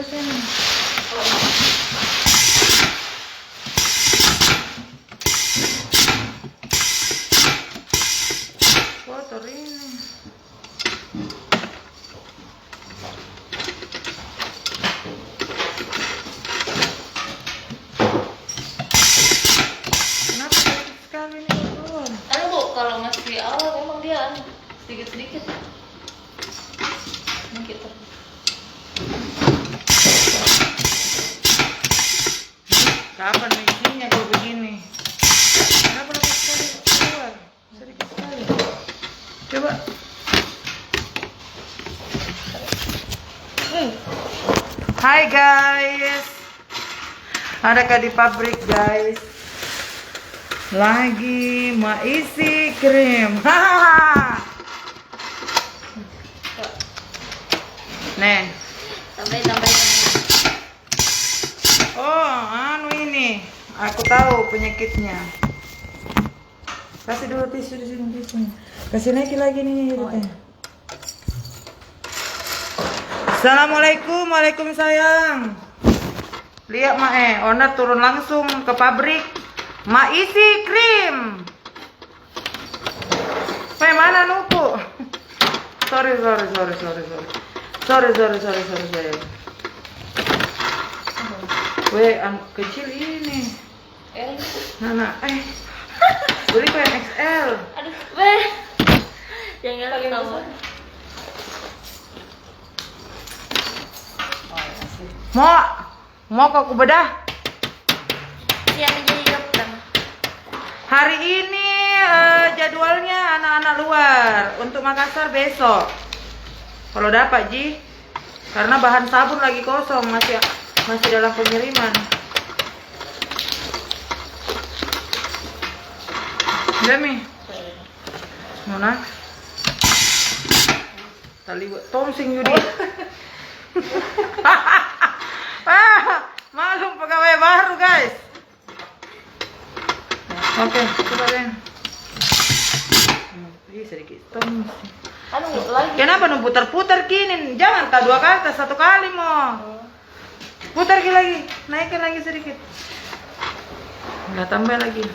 terus ini. Kotor ini. Kenapa sedikit sekali ini kotor? Anu Bu, kalau masih awal memang dia sedikit-sedikit. Ini kita. Kapan isinya kalau begini? Kenapa lebih sekali keluar? Sedikit sekali. Coba. Hai guys. Adakah di pabrik guys? Lagi mau isi krim. Hahaha. Nih. Tambahin. Oh, anu ini. Aku tahu penyakitnya. Kasih dulu tisu di sini, tisu. Kasih naik lagi nih. Assalamualaikum, waalaikumsalam. Lihat Mae, owner turun langsung ke pabrik. Ma isi krim. Mana nuku? Sorry. Weh, kecil ini. Nana, beli yang XL. Aduh, weh. Yang lagi tahu. Mau kok bedah? Siapa jadi dokter? Hari ini jadwalnya anak-anak luar. Untuk Makassar besok. Kalau dapat Ji. Karena bahan sabun lagi kosong, masih dalam pengiriman. Demi. Mana? Tali buat tongsing Yudi. Malum pegawai baru guys. Oke, coba deh. Ini sedikit tongsing. Anu lagi. Kenapa nu putar-putar kini? Jangan tak dua kali, satu kali mau. Putar lagi, naikkan lagi sedikit. Enggak tambah lagi.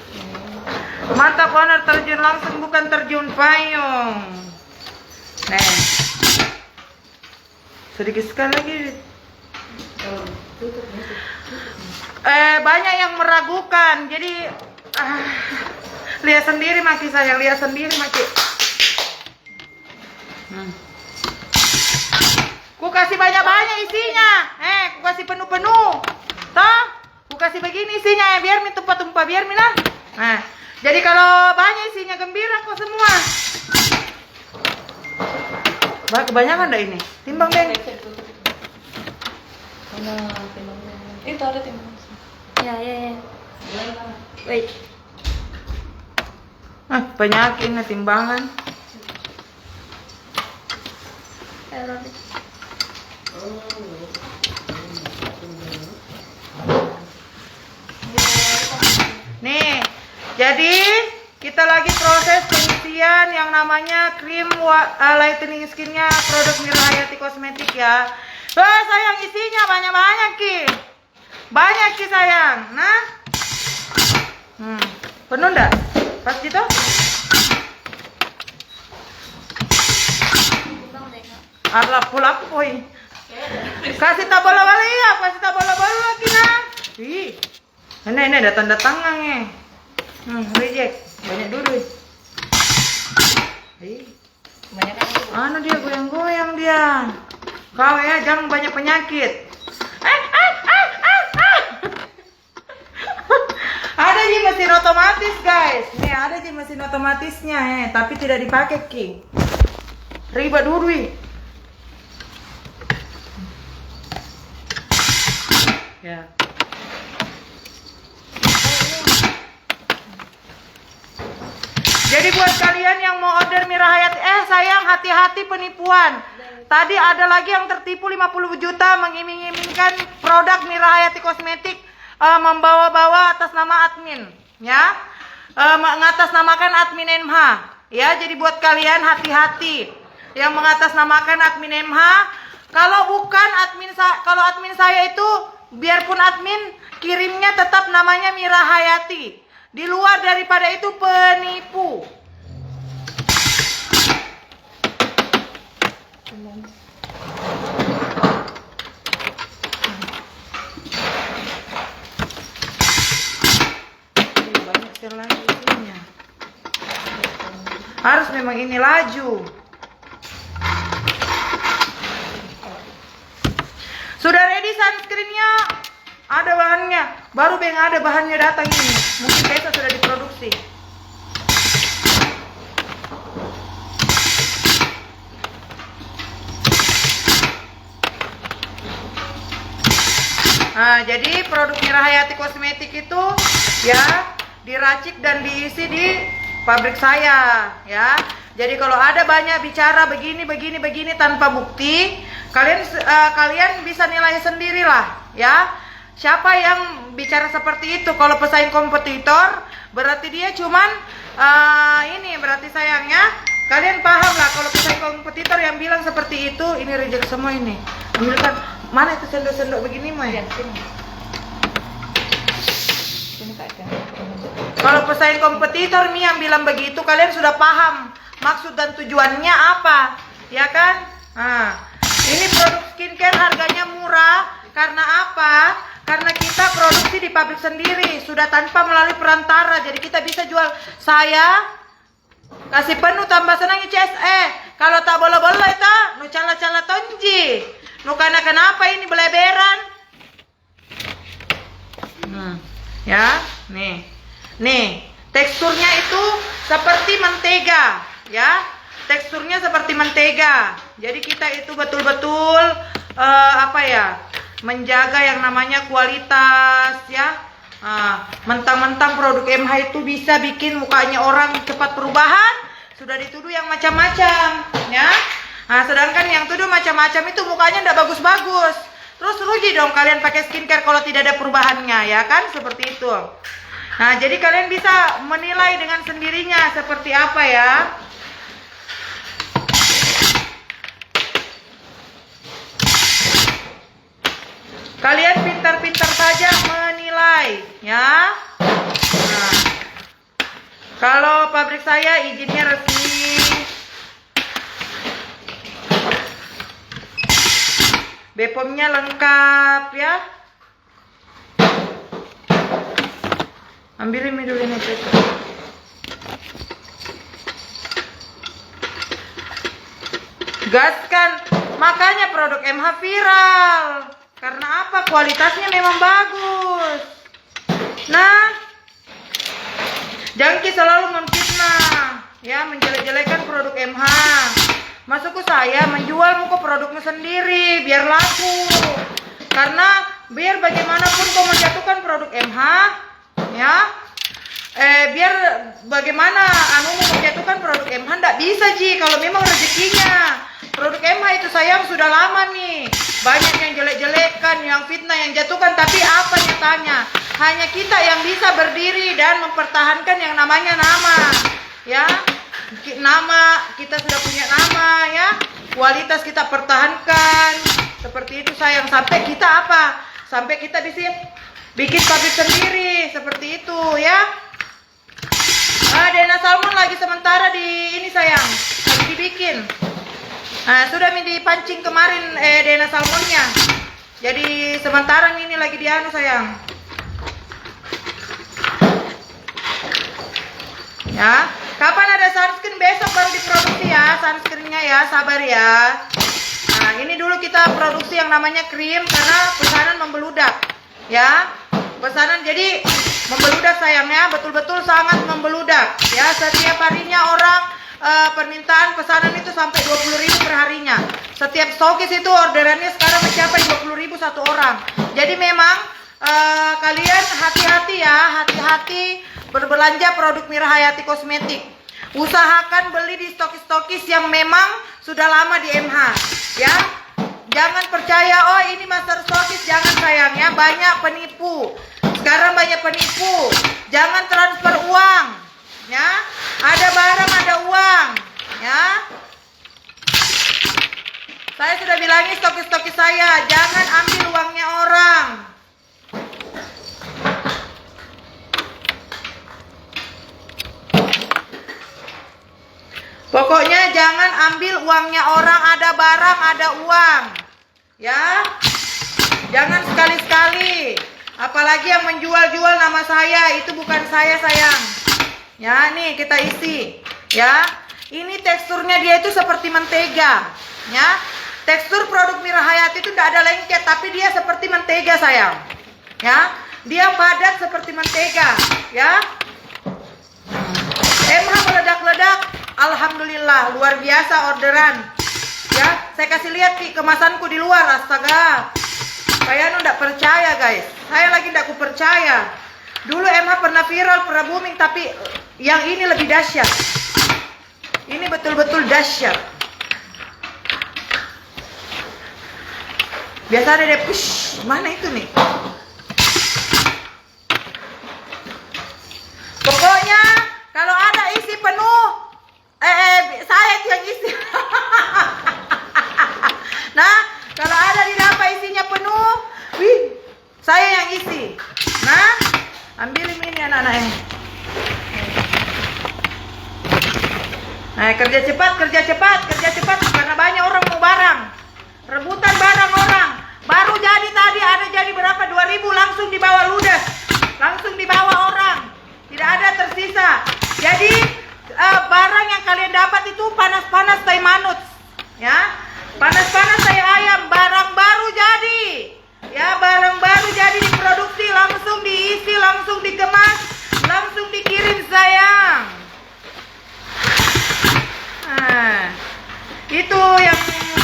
Mantap owner, terjun langsung bukan terjun payung. Nah. Sedikit sekali lagi. Banyak yang meragukan. Jadi lihat sendiri Maki sayang, lihat sendiri Maki. Ku kasih banyak-banyak isinya. Ku kasih penuh-penuh. Toh? Ku kasih begini isinya biar mi tumpah-tumpah biar mi lah. Nah, jadi kalau banyak isinya gembira kok semua. Kebanyakan dah ini. Timbang deh. Itu ada timbang. Ya. Wait. Penyakit ini timbangan. Nih, jadi kita lagi proses pengisian yang namanya krim lightening skinnya produk Mirahayati Kosmetik ya. Sayang isinya banyak-banyak Ki. Banyak Ki sayang. Nah. Penuh enggak? Pas gitu? Arla pulapoi. Kasih tak bola-bola ya, kasih tak bola-bola lagi nah. Ih. Ini ada tanda tangan nih. Reject. Banyak dulu. Ih. Banyak kan? Anu dia goyang-goyang dia. Kau ya jangan banyak penyakit. Ada di mesin otomatis guys. Nih ada di mesin otomatisnya tapi tidak dipakai Ki. Ribet dulu. Ya. Jadi buat kalian yang mau order Mirahayati, sayang hati-hati penipuan. Tadi ada lagi yang tertipu 50 juta mengiming-imingkan produk Mirahayati Kosmetik, membawa-bawa atas nama admin, ya, mengatasnamakan admin MH, ya. Jadi buat kalian hati-hati yang mengatasnamakan admin MH. Kalau bukan kalau admin saya itu biarpun admin kirimnya tetap namanya Mira Hayati. Di luar daripada itu penipu. Banyak sekali isinya. Harus memang ini laju. Sudah ready sunscreennya? Ada bahannya. Baru yang ada bahannya datang ini. Mungkin besok sudah diproduksi. Nah, jadi produk Mira Hayati Kosmetik itu ya diracik dan diisi di pabrik saya ya. Jadi kalau ada banyak bicara begini tanpa bukti, kalian bisa nilai sendirilah ya. Siapa yang bicara seperti itu? Kalau pesaing kompetitor berarti dia cuman ini berarti sayangnya kalian paham lah kalau pesaing kompetitor yang bilang seperti itu, ini reject semua ini. Ambilkan. Mana itu sendok-sendok begini, Mai? Kalau pesaing kompetitor nih yang bilang begitu, kalian sudah paham maksud dan tujuannya apa, ya kan? Nah, ini produk skincare harganya murah karena apa? Karena kita produksi di pabrik sendiri, sudah tanpa melalui perantara, jadi kita bisa jual. Saya kasih penuh tambah senang CSE. Kalau tak boleh-boleh ta, nu cala-cala tonji. Nu kenapa ini beleberan? Ya, nih, teksturnya itu seperti mentega, ya. Teksturnya seperti mentega. Jadi kita itu betul-betul menjaga yang namanya kualitas, ya. Mentang-mentang produk MH itu bisa bikin mukanya orang cepat perubahan, sudah dituduh yang macam-macam, ya. Nah, sedangkan yang tuduh macam-macam itu mukanya ndak bagus-bagus. Terus rugi dong kalian pakai skincare kalau tidak ada perubahannya, ya kan? Seperti itu. Nah, jadi kalian bisa menilai dengan sendirinya seperti apa ya. Kalian pintar-pintar saja menilai, ya. Nah, kalau pabrik saya izinnya resmi. BPOM-nya lengkap ya. Ambilin dulu ini itu. Gaskan. Makanya produk MH viral. Karena apa? Kualitasnya memang bagus. Nah, Jangki selalu memfitnah, ya, menjelek-jelekan produk MH. Masukku saya menjual muka produkmu sendiri biar laku. Karena biar bagaimanapun kau menjatuhkan produk MH, ya. Biar bagaimana anumu menjatuhkan produk MH ndak bisa Ji kalau memang rezekinya. Produk MH itu sayang sudah lama nih. Banyak yang jelek-jelekan, yang fitnah, yang jatuhkan, tapi apa nyatanya? Hanya kita yang bisa berdiri dan mempertahankan yang namanya nama, ya. Nama, kita sudah punya nama, ya. Kualitas kita pertahankan. Seperti itu sayang, sampai kita apa? Sampai kita bisa bikin pabrik sendiri, seperti itu, ya. Dena salmon lagi sementara di ini sayang, lagi dibikin. Sudah dipancing kemarin Dena salmonnya. Jadi sementara ini lagi dianu sayang. Ya, kapan ada sunscreen besok baru diproduksi ya sunscreennya ya, sabar ya. Nah, ini dulu kita produksi yang namanya krim karena pesanan membeludak. Ya, pesanan jadi membeludak sayangnya, betul-betul sangat membeludak. Ya, setiap harinya orang permintaan pesanan itu sampai 20.000 per harinya. Setiap stokis itu orderannya sekarang mencapai 20.000 satu orang. Jadi memang kalian hati-hati ya, hati-hati berbelanja produk Mira Hayati Kosmetik. Usahakan beli di stokis-stokis yang memang sudah lama di MH, ya. Jangan percaya, oh ini master stokis, jangan sayang ya, banyak penipu. Sekarang banyak penipu. Jangan transfer uang, ya. Ada barang, ada uang, ya. Saya sudah bilangin stokis-stokis saya, jangan ambil uangnya orang. Pokoknya jangan ambil uangnya orang, ada barang, ada uang. Ya. Jangan sekali-sekali. Apalagi yang menjual-jual nama saya, itu bukan saya, sayang. Ya, nih kita isi. Ya. Ini teksturnya dia itu seperti mentega. Ya. Tekstur produk Mira Hayati itu tidak ada lengket, tapi dia seperti mentega, sayang. Ya. Dia padat seperti mentega, ya. MH meledak-ledak. Alhamdulillah, luar biasa orderan. Ya, saya kasih lihat Ki kemasanku di luar, astaga. Saya tidak percaya, guys. Saya lagi tidak percaya. Dulu MH pernah viral, pernah booming, tapi yang ini lebih dahsyat. Ini betul-betul dahsyat. Biasa ada deh, push. Mana itu nih? Pokoknya kalau ada isi penuh, saya yang isi. Nah, kalau ada di dapat isinya penuh, saya yang isi. Nah, ambilin ini anak-anak ini. Nah, kerja cepat karena banyak orang mau barang. Rebutan barang orang. Baru jadi tadi ada jadi berapa? 2.000 langsung dibawa ludes. Langsung dibawa orang. Tidak ada tersisa. Jadi barang yang kalian dapat itu panas-panas tai manut, ya, panas-panas tai ayam, barang baru jadi, ya, barang baru jadi diproduksi, langsung diisi, langsung dikemas, langsung dikirim, sayang. Nah, itu yang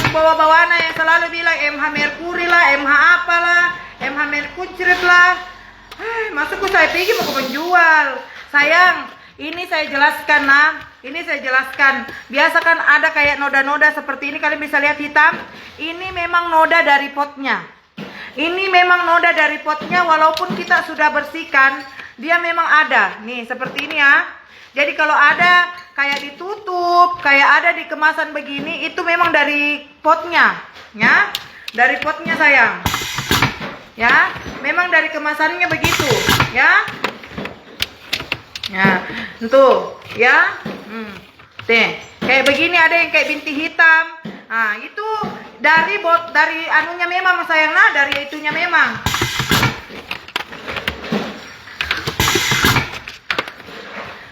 bawa-bawana yang selalu bilang MH Merkuri lah, MH apalah, MH Merkuncrit lah. Masukku saya pergi mau ke penjual, sayang. Ini saya jelaskan, nah. Ini saya jelaskan. Biasa kan ada kayak noda-noda seperti ini, kalian bisa lihat hitam. Ini memang noda dari potnya. Ini memang noda dari potnya, walaupun kita sudah bersihkan, dia memang ada. Nih, seperti ini ya. Jadi kalau ada kayak ditutup, kayak ada di kemasan begini, itu memang dari potnya, ya. Dari potnya, sayang. Ya, memang dari kemasannya begitu, ya. Ya, tuh, ya. Kayak begini ada yang kayak bintik hitam. Nah, itu dari anunya memang, sayang, nah, dari itunya memang.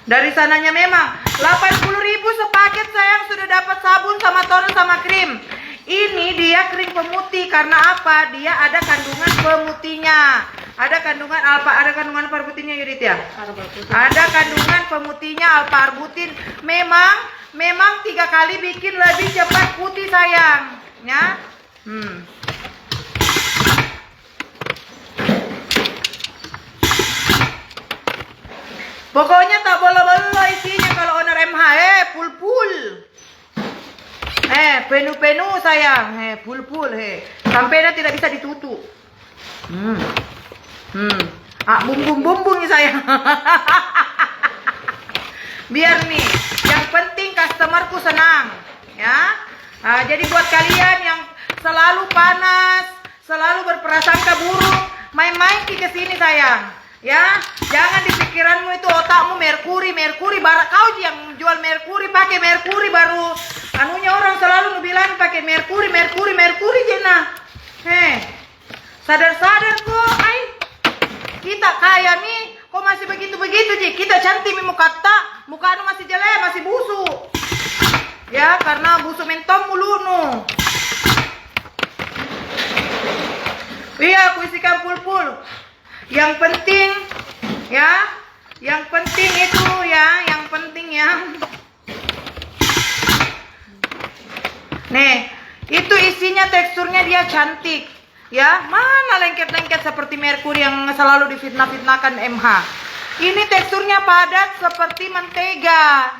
Dari sananya memang 80.000 sepaket, sayang, sudah dapat sabun sama toner sama krim. Ini dia krim pemutih karena apa? Dia ada kandungan pemutihnya. Ada kandungan alpha-arbutinnya, Yudit, ya? Ada kandungan pemutihnya alpha-arbutin. Memang 3 kali bikin lebih cepat putih, sayang. Ya. Pokoknya tak boleh-boleh isinya kalau owner MH, full. Penuh-penuh, sayang. Full. Sampainya tidak bisa ditutup. Bumbung nih, sayang. Biar nih, yang penting customerku senang, ya. Jadi buat kalian yang selalu panas, selalu berprasangka buruk, main-main ke sini, sayang. Ya, jangan di pikiranmu itu otakmu Merkuri baru kau yang jual Merkuri, pakai Merkuri baru anunya orang selalu bilang pakai Merkuri jena. Sadar kok, kita kaya nih, kok masih begitu Ji. Kita cantik muka anu masih jelek, masih busuk. Ya, karena busuk mentom mulu nu. Iya, aku isikan full. Yang penting ya, yang penting itu ya, nih, itu isinya teksturnya dia cantik, ya. Mana lengket-lengket seperti Merkuri yang selalu difitnah-fitnahkan MH. Ini teksturnya padat seperti mentega,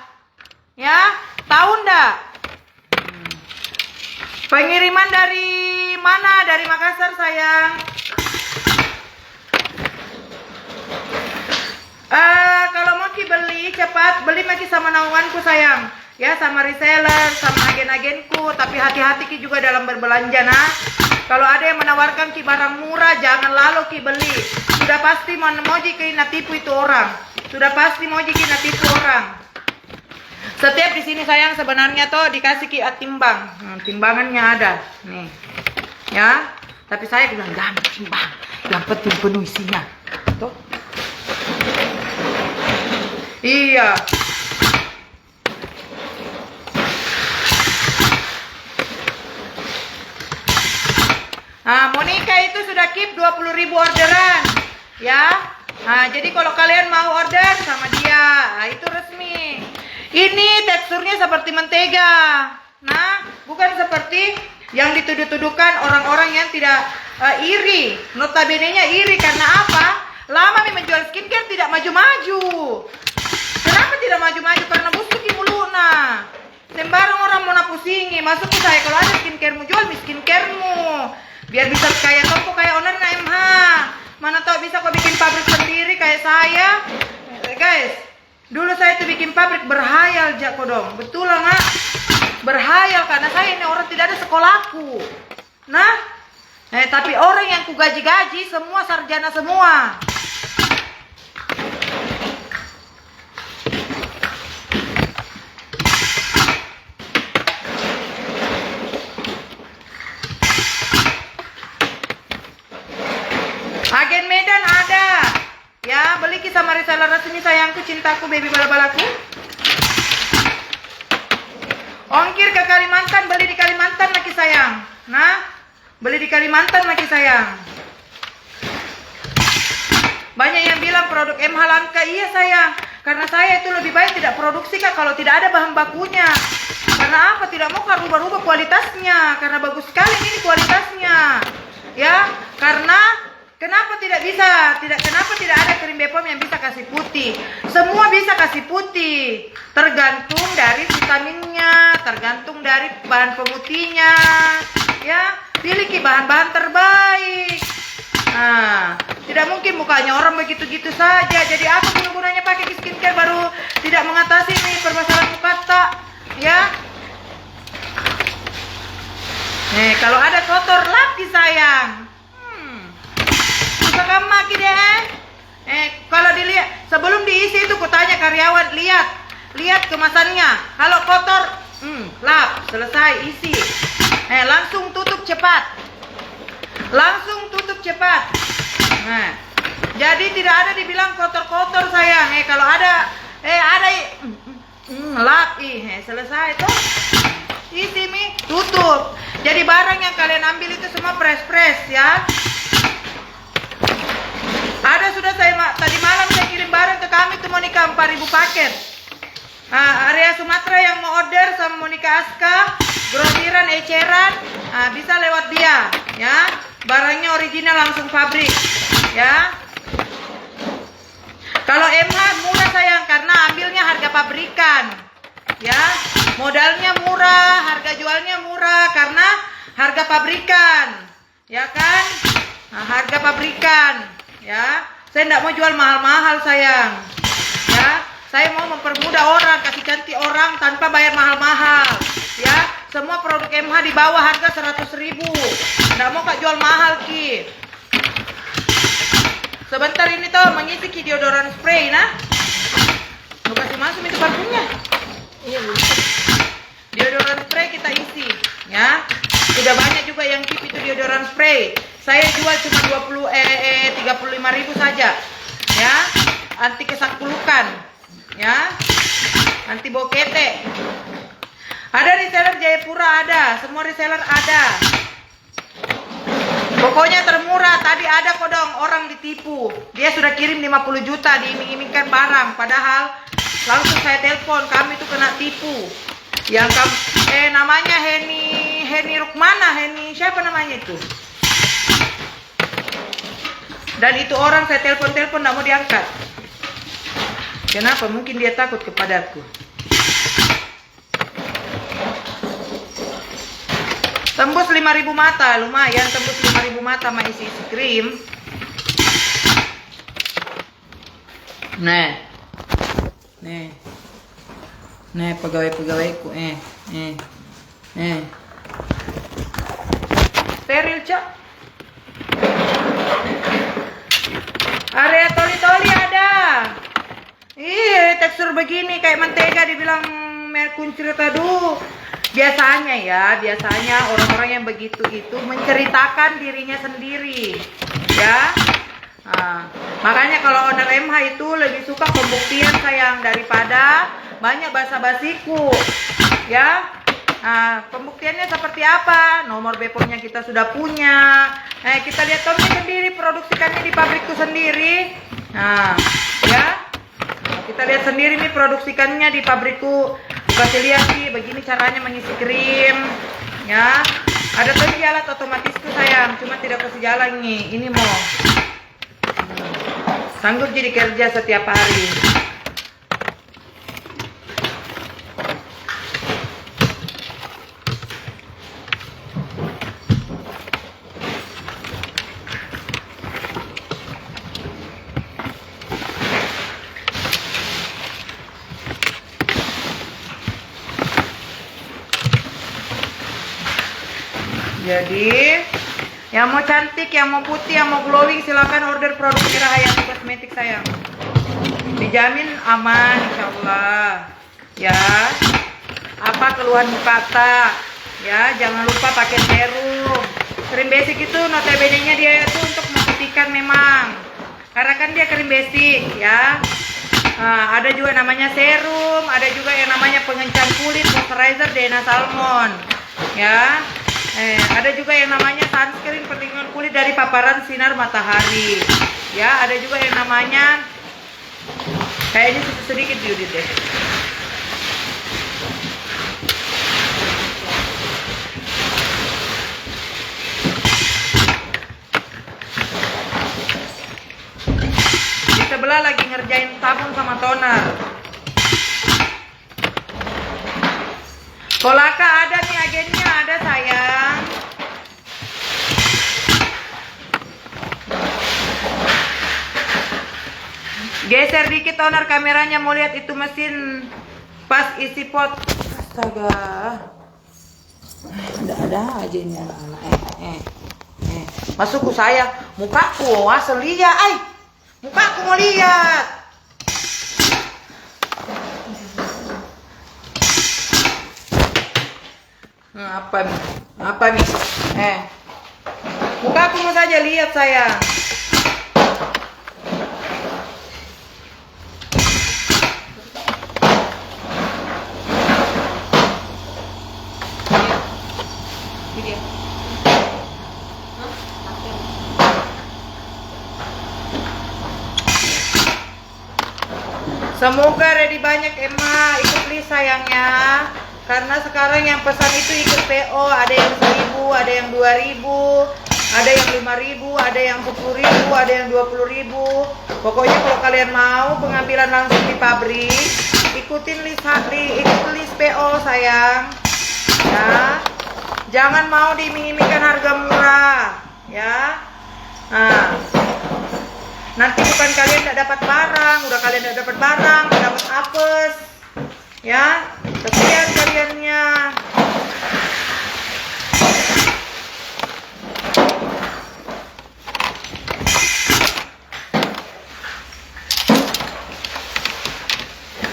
ya. Tahu ndak? Pengiriman dari mana? Dari Makassar, sayang. Kalau mau beli cepat, beli maki sama naunganku, sayang. ya sama reseller, sama agen-agenku. Tapi hati-hati Ki juga dalam berbelanja nah. Kalau ada yang menawarkan Ki barang murah, jangan lalu Ki beli. Sudah pasti moji Ki natipu itu orang. Sudah pasti moji Ki natipu orang. Setiap di sini sayang sebenarnya tuh dikasih Ki timbang. Timbangannya ada nih. Ya. Tapi saya bilang jangan timbang. Yang penting penuh isinya. Tuh. Iya. Nah, Monica itu sudah keep 20.000 orderan. Ya. Nah, jadi kalau kalian mau order sama dia, nah, itu resmi. Ini teksturnya seperti mentega. Nah, bukan seperti yang dituduh-tuduhkan orang-orang yang tidak iri. Notabene-nya iri karena apa? Lama nih menjual skincare tidak maju-maju. Kenapa tidak maju-maju? Karena busuk muluna. Sembarang orang mau napusingi. Masuk ke saya kalau ada skincaremu jual skincaremu. Biar bisa kayak toko kayak ownernya MH. Mana tahu bisa kau bikin pabrik sendiri kayak saya. Guys, dulu saya tuh bikin pabrik berhayal jako dong. Betul lah nak? Berhayal karena saya ini orang tidak ada sekolahku. Nah, tapi orang yang ku gaji-gaji semua sarjana semua. Agen Medan ada. Ya, beli Ki sama reseller resmi sayangku, cintaku, baby bala-balaku. Ongkir ke Kalimantan, beli di Kalimantan lagi sayang. Nah, beli di Kalimantan lagi sayang. Banyak yang bilang produk MH langka. Iya sayang, karena saya itu lebih baik tidak produksi Kak kalau tidak ada bahan bakunya. Karena apa? Tidak mau rubah-rubah kualitasnya. Karena bagus sekali ini kualitasnya. Ya, karena kenapa tidak bisa? Kenapa tidak ada krim Bepom yang bisa kasih putih? Semua bisa kasih putih. Tergantung dari vitaminnya, tergantung dari bahan pemutihnya. Ya, pilih Ki bahan-bahan terbaik. Nah, tidak mungkin mukanya orang begitu-gitu saja. Jadi apa gunanya pakai skincare baru tidak mengatasi nih permasalahan muka tak? Ya. Nih, kalau ada kotor lagi sayang. Suka maki deh. Kalau dilihat sebelum diisi itu kutanya karyawan, lihat kemasannya. Kalau kotor, lap, selesai isi. Langsung tutup cepat. Langsung tutup cepat. Nah, jadi tidak ada dibilang kotor-kotor sayang. Kalau ada lap, selesai tuh. Isi mi, tutup. Jadi barang yang kalian ambil itu semua fresh ya. Ada sudah tadi malam saya kirim barang ke kami tuh Monica 4.000 paket. Area Sumatera yang mau order sama Monica Aska, grosiran eceran, bisa lewat dia, ya. Barangnya original langsung pabrik, ya. Kalau MH murah sayang karena ambilnya harga pabrikan, ya. Modalnya murah, harga jualnya murah karena harga pabrikan, ya kan? Harga pabrikan. Ya, saya tidak mau jual mahal-mahal sayang. Ya, saya mau mempermudah orang, kasih cantik orang tanpa bayar mahal-mahal. Ya, semua produk MH di bawah harga 100.000. Tidak mau Kak jual mahal Ki. Sebentar ini tuh mengisi Ki deodoran spray nah. Mau kasih masuk itu parfumnya. Iya, Bu. Deodoran spray kita isi, ya. Sudah banyak juga yang keep itu deodoran spray. Saya jual cuma 35.000 saja. Ya. Anti kesakulukan. Ya. Anti bokete. Ada reseller Jayapura ada, semua reseller ada. Pokoknya termurah. Tadi ada kodong orang ditipu. Dia sudah kirim 50 juta diiming-imingkan barang, padahal langsung saya telepon, kami itu kena tipu. Yang namanya Heni Rukmana, siapa namanya itu? Dan itu orang saya telepon tidak mau diangkat. Kenapa? Mungkin dia takut kepadaku. Tembus 5.000 mata, lumayan tembus 5.000 mata sama isi krim. Nih. Nih pegawai-pegawaiku. Steril, Cak. Area toli-toli ada. Ih, tekstur begini kayak mentega dibilang kuncir tadu. Biasanya orang-orang yang begitu itu menceritakan dirinya sendiri. Ya. Nah, makanya kalau owner MH itu lebih suka pembuktian sayang daripada banyak basa-basiku. Ya. Nah, pembuktiannya seperti apa? Nomor BPOM-nya kita sudah punya. Kita lihat tomnya sendiri, produksikannya di pabrikku sendiri. Nah, ya. Kita lihat sendiri nih produksikannya di pabrikku. Kasih lihat sih, begini caranya mengisi krim. Ya. Ada tadi alat otomatis tuh sayang, cuma tidak kasih jalan nih. Ini mau. Sanggup jadi kerja setiap hari. Jadi, yang mau cantik, yang mau putih, yang mau glowing, silakan order produk Mira Hayati Kosmetik sayang. Dijamin aman, insyaallah. Ya, apa keluhan muka tak? Ya, jangan lupa pakai serum. Krim basic itu notabene-nya dia itu untuk memutihkan memang. Karena kan dia krim basic, ya. Ada juga namanya serum, ada juga yang namanya pengencang kulit, moisturizer, DNA Salmon. Ya. Ada juga yang namanya sunscreen perlindungan kulit dari paparan sinar matahari. Ya, ada juga yang namanya kayaknya sedikit Judit deh. Di sebelah lagi ngerjain sabun sama toner. Kolaka ada nih, agennya ada sayang. Geser dikit toner kameranya, mau lihat itu mesin pas isi pot. Astaga. Ada aja ini anak-anak. Masuk ke saya, mukaku asal lihat, mukaku mau lihat. Apa nih? Muka aku mau saja lihat sayang. Semoga ready banyak Emma, ikut list sayangnya. Karena sekarang yang pesan itu ikut PO, ada yang 1000, ada yang 2000, ada yang 5000, ada yang 10.000, ada yang 20.000. Pokoknya kalau kalian mau pengambilan langsung di pabrik, ikutin list PO sayang. Ya. Jangan mau diiming-imingkan harga murah, ya. Nah. Nanti bukan kalian tidak dapat barang, udah kalian tidak dapat barang, dapat apes. Ya, kesian kaliannya.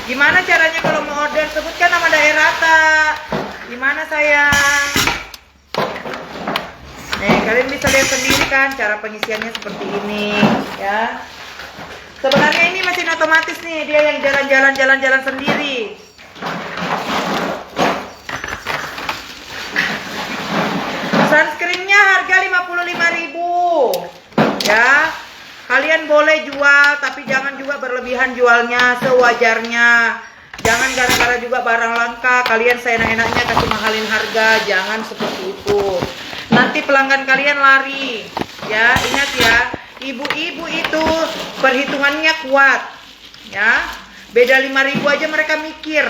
Gimana caranya kalau mau order? Sebutkan nama daerah tak? Gimana sayang? Nih, kalian bisa lihat sendiri kan cara pengisiannya seperti ini, ya. Sebenarnya ini mesin otomatis nih, dia yang jalan-jalan sendiri. Sunscreennya harga 55.000. Ya. Kalian boleh jual, tapi jangan juga berlebihan jualnya, sewajarnya. Jangan gara-gara juga barang langka kalian seenak-enaknya kasih mahalin harga, jangan seperti itu. Nanti pelanggan kalian lari. Ya, ingat ya, ibu-ibu itu perhitungannya kuat. Ya. Beda 5.000 aja mereka mikir.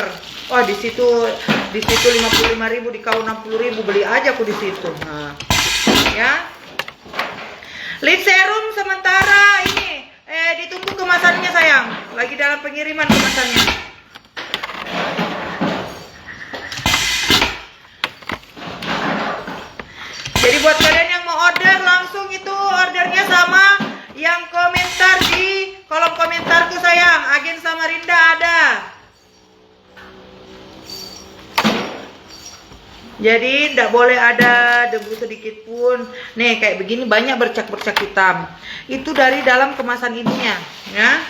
Oh, di situ 55.000, di kau 60.000, beli aja aku di situ. Nah. Ya. Lip serum sementara ini ditunggu kemasannya sayang. Lagi dalam pengiriman kemasannya. Agen Samarinda ada. Jadi tidak boleh ada debu sedikit pun. Nih kayak begini banyak bercak-bercak hitam. Itu dari dalam kemasan ininya, ya.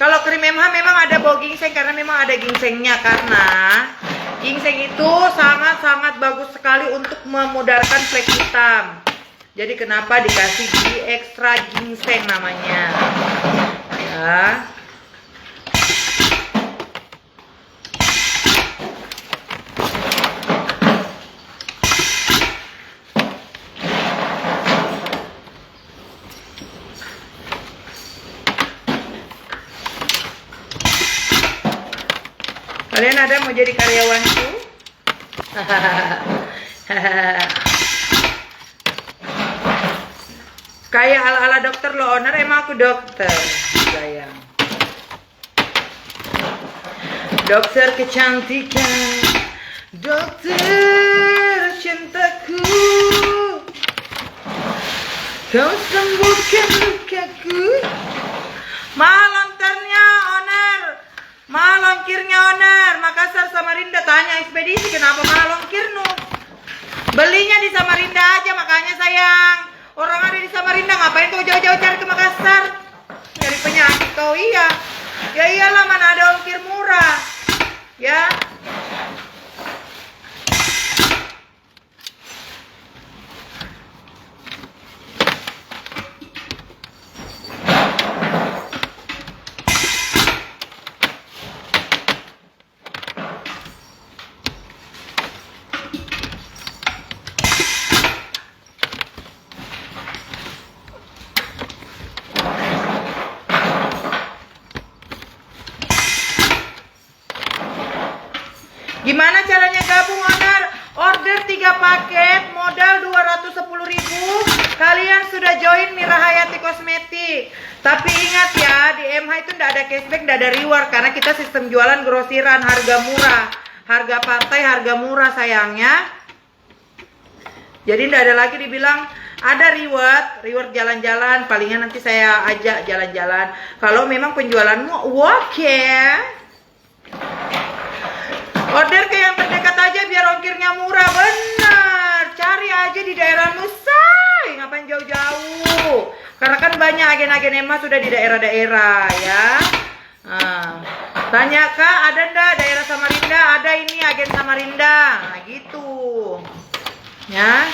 Kalau krim MH memang ada bau ginseng karena memang ada ginsengnya, karena ginseng itu sangat-sangat bagus sekali untuk memudarkan flek hitam. Jadi kenapa dikasih di ekstra ginseng namanya, ya. Kalian ada mau jadi karyawanku? Kayak ala-ala dokter lo owner, emang aku dokter, sayang. Dokter kecantikan, dokter cintaku, kau sembuhkan lukaku. Malontarnya owner, malongkirnya owner, Makassar Samarinda. Tanya ekspedisi kenapa malongkir nu? Belinya di Samarinda aja, makanya sayang. Orang ada di Samarinda, ngapain kau jauh-jauh cari ke Makassar? Nyari penyakit kau, iya. Ya iyalah, mana ada ongkir murah. Ya. Gimana caranya gabung owner? Order 3 paket, modal 210.000. Kalian sudah join Mira Hayati Kosmetik. Tapi ingat ya, di MH itu tidak ada cashback, tidak ada reward, karena kita sistem jualan grosiran, harga murah. Harga partai, harga murah sayangnya. Jadi tidak ada lagi dibilang ada reward jalan-jalan. Palingan nanti saya ajak jalan-jalan. Kalau memang penjualanmu oke, order ke yang terdekat aja biar ongkirnya murah. Benar, cari aja di daerahmu, say. Ngapain jauh-jauh? Karena kan banyak agen-agen emas sudah di daerah-daerah, ya. Tanya kak, ada ndak daerah Samarinda? Ada ini agen Samarinda. Nah gitu, ya.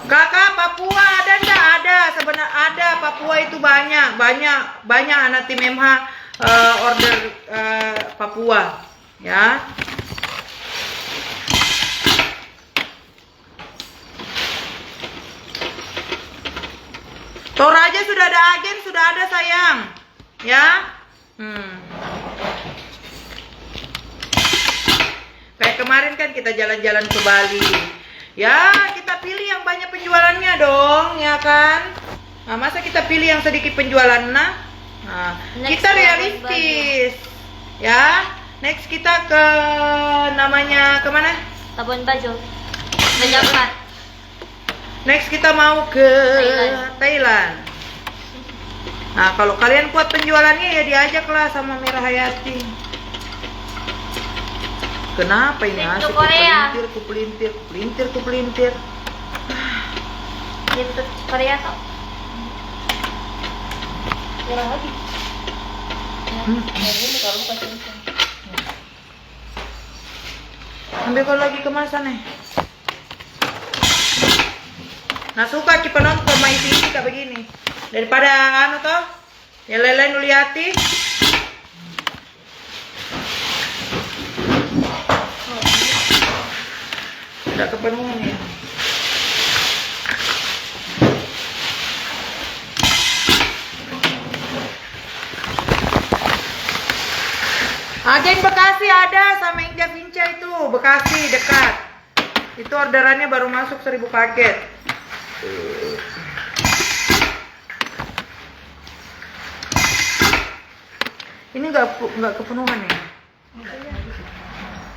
Kakak, Papua ada ndak? Ada, sebenarnya ada. Papua itu banyak anak tim MH order Papua, ya. Toraja sudah ada agen, sudah ada sayang, ya. Kayak kemarin kan kita jalan-jalan ke Bali. Ya, kita pilih yang banyak penjualannya dong, ya kan? Nah, masa kita pilih yang sedikit penjualan, nah kita realistis. Ya, next kita ke namanya kemana? Labuan Bajo. Menjabat. Next kita mau ke Thailand. Nah, kalau kalian kuat penjualannya ya diajaklah sama Mira Hayati. Kenapa ini asik? Kupelintir. Itu Korea kok. Kurang lagi. Ini kalau kasih ini. Ambil kalau lagi kemasan nih. Nah suka kita nonton main TV kayak begini. Daripada anu toh, yang lain-lain liati. Tidak kepenuhan ya. Agen Bekasi ada sama Inja Vinca itu, Bekasi dekat. Itu orderannya baru masuk 1000 paket. Ini nggak kepenuhan ya.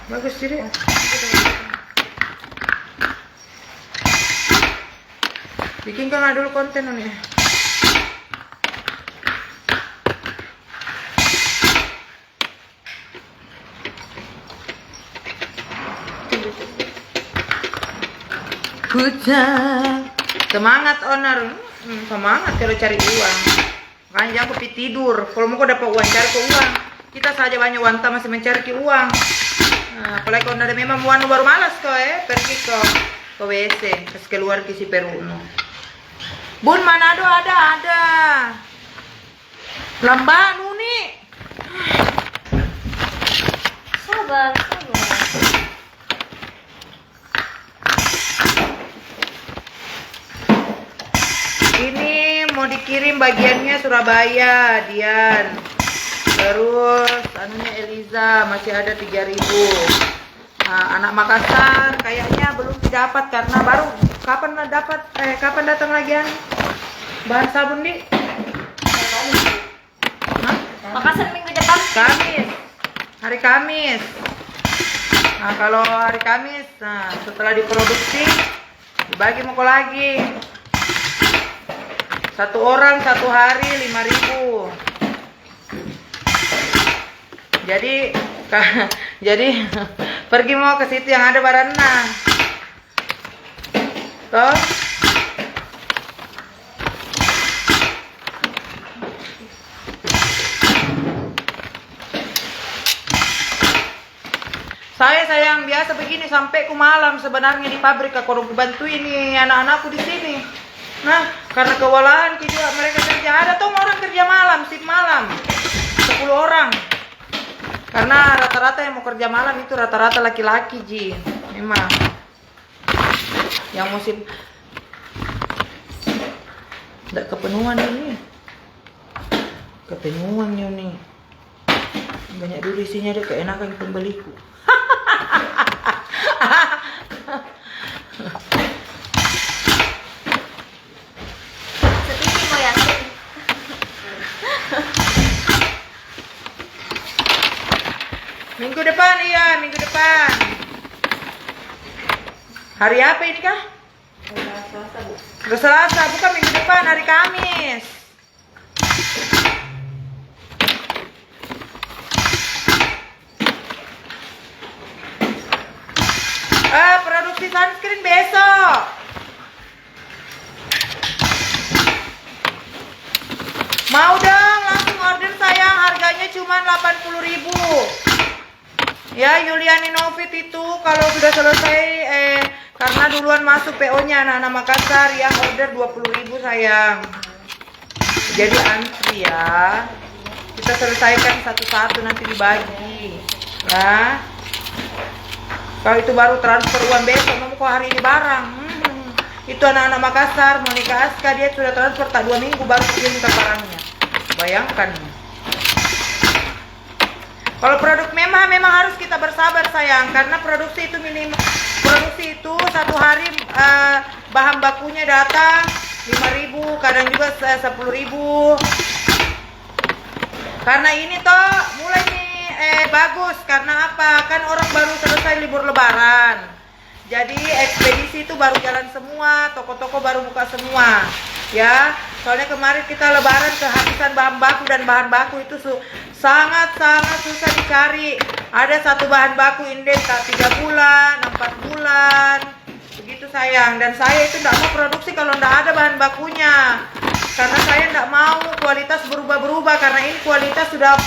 Bagus jadi. Bikinkan lah dulu konten nih. Hujan. Semangat owner. Semangat kalau cari uang. Makanya jangan kopi tidur. Kalau mau kau dapat uang, cari ke uang. Kita saja banyak wanita masih mencari ke uang. Nah, apalagi kalau ada memang uang baru malas kau pergi ke WC, terus keluar ke si Peruno. Bun Manado ada. Lambang Nuni. Sabar. Ini mau dikirim bagiannya Surabaya, Dian. Terus anunya Eliza masih ada 3.000. Nah, anak Makassar kayaknya belum didapat karena baru kapan datang lagian bahan sabun di? Makassar minggu depan. Kamis. Hari Kamis. Nah, kalau hari Kamis, setelah diproduksi dibagi mau lagi. Satu orang 1 hari 5.000. Jadi pergi mau ke situ yang ada barana. Toh? Saya sayang biasa begini sampai ke malam sebenarnya di pabrik aku bantu ini anak-anakku di sini. Nah, karena kewalahan juga mereka kerja. Ada tuh orang kerja malam, shift malam 10 orang. Karena rata-rata yang mau kerja malam itu rata-rata laki-laki Ji. Memang yang musim tidak kepenuhan ini. Kepenuhan ini. Banyak dulu isinya ada keenakan pembeliku. Minggu depan, iya, minggu depan. Hari apa ini kah? Selasa, bukan minggu depan, hari Kamis. Produksi sunscreen besok. Mau dong, langsung order sayang, harganya cuma 80.000. Ya, Yuliani Novit itu kalau sudah selesai karena duluan masuk PO-nya anak-anak Makassar yang order 20.000 sayang. Jadi antri ya. Kita selesaikan satu-satu nanti dibagi. Ya. Kalau itu baru transfer uang besok, mau kok hari ini barang. Itu anak-anak Makassar, Monica Aska dia sudah transfer tak 2 minggu baru kirim ke barangnya. Bayangkan. Kalau produk memang harus kita bersabar sayang, karena produksi itu satu hari bahan bakunya datang 5.000, kadang juga 10.000. Karena ini toh mulai nih bagus, karena apa? Kan orang baru selesai libur lebaran. Jadi ekspedisi itu baru jalan semua, toko-toko baru buka semua. Ya, soalnya kemarin kita lebaran kehabisan bahan baku dan bahan baku itu sangat-sangat susah dicari. Ada satu bahan baku inden tak 3 bulan, 4 bulan. Begitu sayang, dan saya itu tidak mau produksi kalau tidak ada bahan bakunya. Karena saya tidak mau kualitas berubah-berubah, karena ini kualitas sudah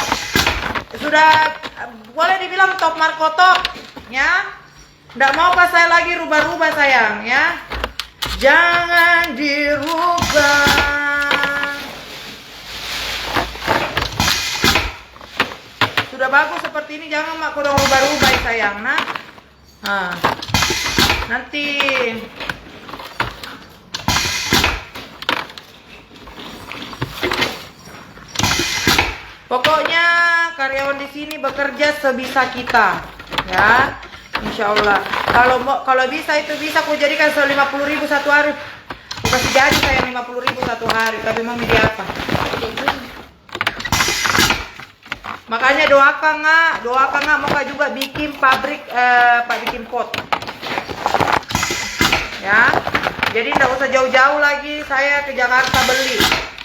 boleh dibilang top markotop, ya. Tidak mau pas saya lagi rubah-rubah sayang, ya. Jangan dirubah. Sudah bagus seperti ini, jangan mak kodong rubah-rubah sayang, nah. Nanti pokoknya karyawan di sini bekerja sebisa kita, ya. Insya Allah. Kalau bisa itu bisa aku jadikan 50.000 satu hari. Aku kasih jadi saya 50.000 satu hari. Tapi mau media apa? Makanya doakan nggak mau juga bikin pabrik bikin pot. Ya. Jadi tidak usah jauh-jauh lagi saya ke Jakarta beli.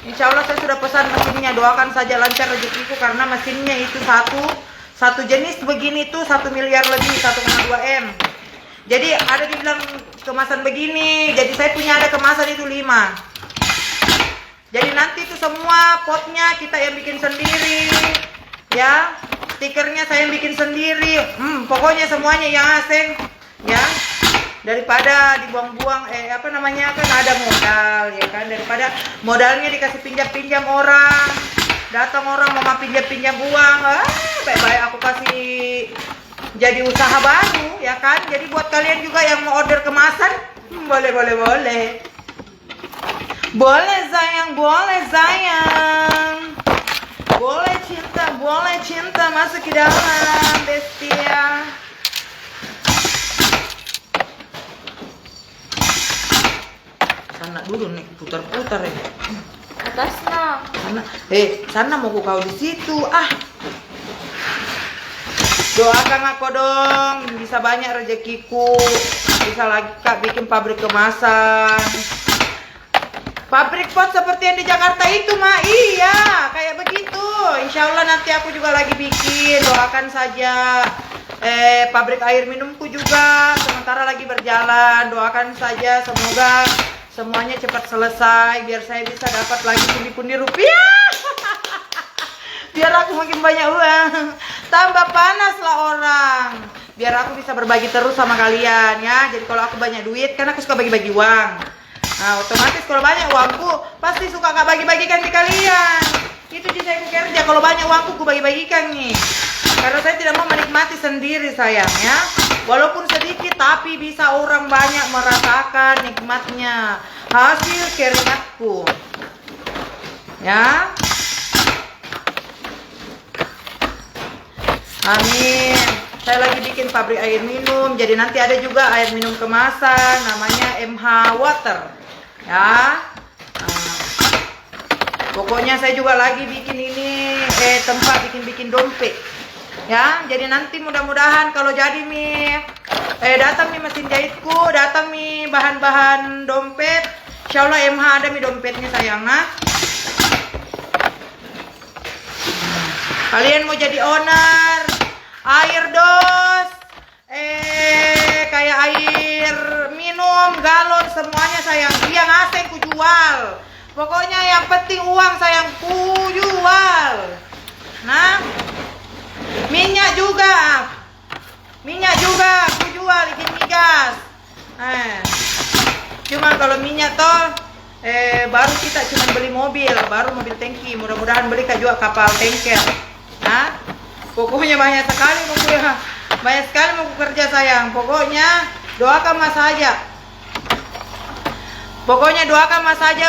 Insya Allah saya sudah pesan mesinnya. Doakan saja lancar rezekiku karena mesinnya itu satu jenis begini tuh 1 miliar lebih, 1,2 M. Jadi ada dibilang kemasan begini. Jadi saya punya ada kemasan itu 5. Jadi nanti itu semua potnya kita yang bikin sendiri. Ya, stikernya saya yang bikin sendiri. Pokoknya semuanya yang asing. Ya, daripada dibuang-buang kan ada modal ya kan, daripada modalnya dikasih pinjam orang, datang orang mau pinjam uang, baik-baik aku kasih jadi usaha baru ya kan. Jadi buat kalian juga yang mau order kemasan, boleh sayang, boleh cinta masuk ke dalam bestia. Sana dulu nih putar-putar ya. Atasnya. Sana mau kau di situ Doakan aku dong bisa banyak rezekiku, bisa lagi Kak bikin pabrik kemasan. Pabrik pot seperti yang di Jakarta itu mah iya kayak begitu. Insya Allah nanti aku juga lagi bikin. Doakan saja. Pabrik air minumku juga sementara lagi berjalan. Doakan saja semoga semuanya cepat selesai biar saya bisa dapat lagi pundi-pundi rupiah. Biar aku makin banyak uang. Tambah panas lah orang. Biar aku bisa berbagi terus sama kalian ya. Jadi kalau aku banyak duit, karena aku suka bagi-bagi uang. Nah otomatis kalau banyak uangku, pasti suka gak bagi-bagikan di kalian. Itu sih saya kerja, kalau banyak uangku aku bagi-bagikan nih. Karena saya tidak mau menikmati sendiri sayang ya. Walaupun sedikit tapi bisa orang banyak merasakan nikmatnya hasil keringatku. Ya. Amin. Saya lagi bikin pabrik air minum. Jadi nanti ada juga air minum kemasan namanya MH Water. Ya. Pokoknya saya juga lagi bikin ini tempat bikin dompet. Ya, jadi nanti mudah-mudahan kalau jadi datang mesin jahitku, datang bahan-bahan dompet. Insya Allah MH ada dompetnya sayang nah. Kalian mau jadi owner air dos, kayak air minum, galon semuanya sayang. Yang asing ku jual. Pokoknya yang penting uang sayang ku jual. Nah, minyak juga ku jual, izin migas. Cuma kalau minyak toh baru kita cuma beli mobil, baru mobil tangki. Mudah-mudahan beli juga kapal tanker. Nah, pokoknya banyak sekali mau kerja sayang. Pokoknya doakan mas saja.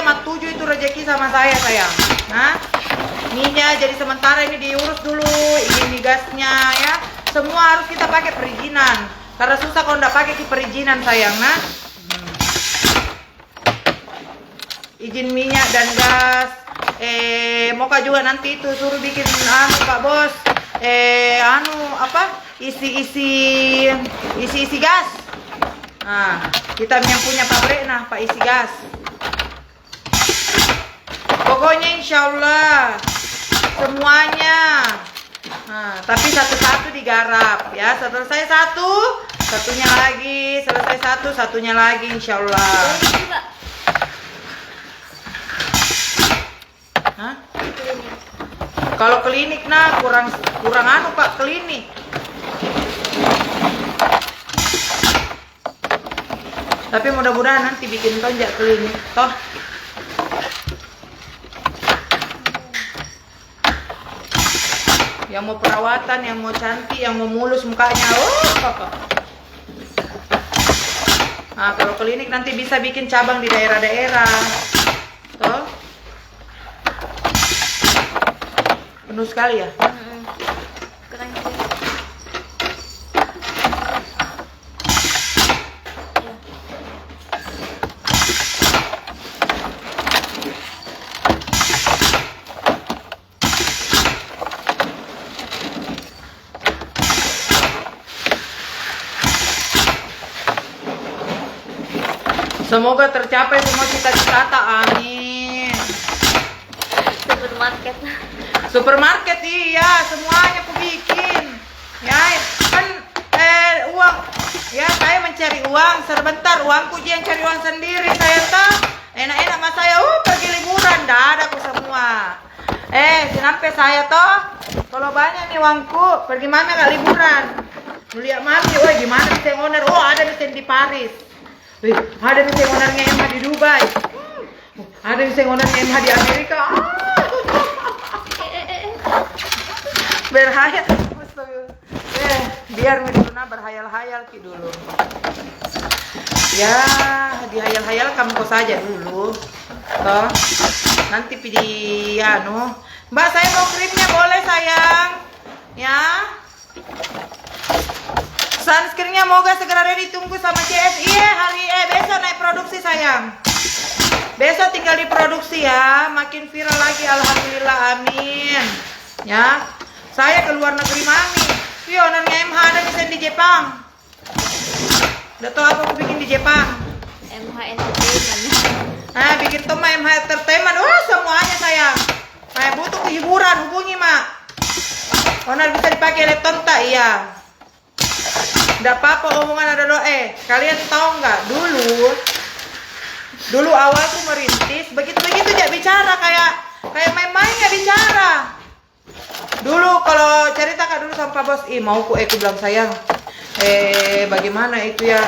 Mat 7 itu rezeki sama saya sayang. Nah, minyak jadi sementara ini diurus dulu, ini gasnya ya. Semua harus kita pakai perizinan. Karena susah kalau nggak pakai perizinan sayang. Nah, izin minyak dan gas. Moka juga nanti itu suruh bikin Pak Bos. Isi gas. Nah, kita yang punya pabrik Pak isi gas. Pokoknya insya Allah semuanya. Nah, tapi satu-satu digarap ya. Selesai satu, satunya lagi. Selesai satu, satunya lagi insya Allah. Hah? Kalau klinik kurang Pak klinik. Tapi mudah-mudahan nanti bikin tonjak klinik toh. Yang mau perawatan, yang mau cantik, yang mau mulus mukanya. Nah, kalau klinik nanti bisa bikin cabang di daerah-daerah. Toh? Penuh sekali ya? Keren. Semoga tercapai semua cita-cita, amin. Supermarket. Supermarket iya, semuanya aku bikin. Ya, kan uang. Ya, saya mencari uang sebentar, uangku yang cari uang sendiri. Saya tuh enak-enak mas saya, pergi liburan, dah ada aku semua. Sampai saya toh, kalau banyak nih uangku, pergi mana nggak liburan? Lihat mami, gimana nih owner? Ada di Paris. Ada nih ownernya MH di Dubai. Ada nih ownernya MH di Amerika. Berhayal. Biar Meduna berhayal-hayal ki dulu. Ya, dihayal-hayal kamu kok saja dulu. Toh, nanti pilih Mbak, saya mau krimnya boleh sayang? Ya. Sunscreennya moga segera ready, tunggu sama CS. Iya, besok naik produksi sayang. Besok tinggal diproduksi ya, makin viral lagi, alhamdulillah, amin. Ya, saya ke luar negeri mami. Ownernya MH ada desain di Jepang. Udah tau apa aku bikin di Jepang? MH Entertainment. Bikin Toma MH Entertainment. Semuanya sayang. Butuh hiburan, hubungi mak. Owner bisa dipakai laptop tak? Iya. Nggak apa-apa omongan ada kalian tahu nggak dulu awalku merintis begitu ya bicara kayak main-main nggak bicara. Dulu kalau cerita kak dulu sama Pak Bos, mauku aku bilang sayang, bagaimana itu ya,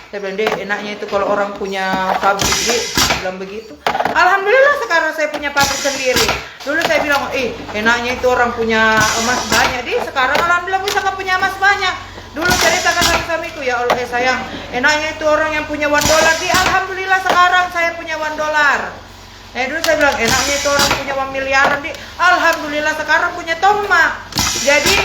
saya bilang deh enaknya itu kalau orang punya pabrik bilang begitu. Alhamdulillah sekarang saya punya pabrik sendiri. Dulu saya bilang, enaknya itu orang punya emas banyak. Sekarang alhamdulillah bisa punya emas banyak. Dulu ceritakan sama suamiku, ya Allah sayang, enaknya itu orang yang punya $1. Alhamdulillah sekarang saya punya $1. Dulu saya bilang enaknya itu orang punya $1 miliaran. Alhamdulillah sekarang punya Toma. Jadi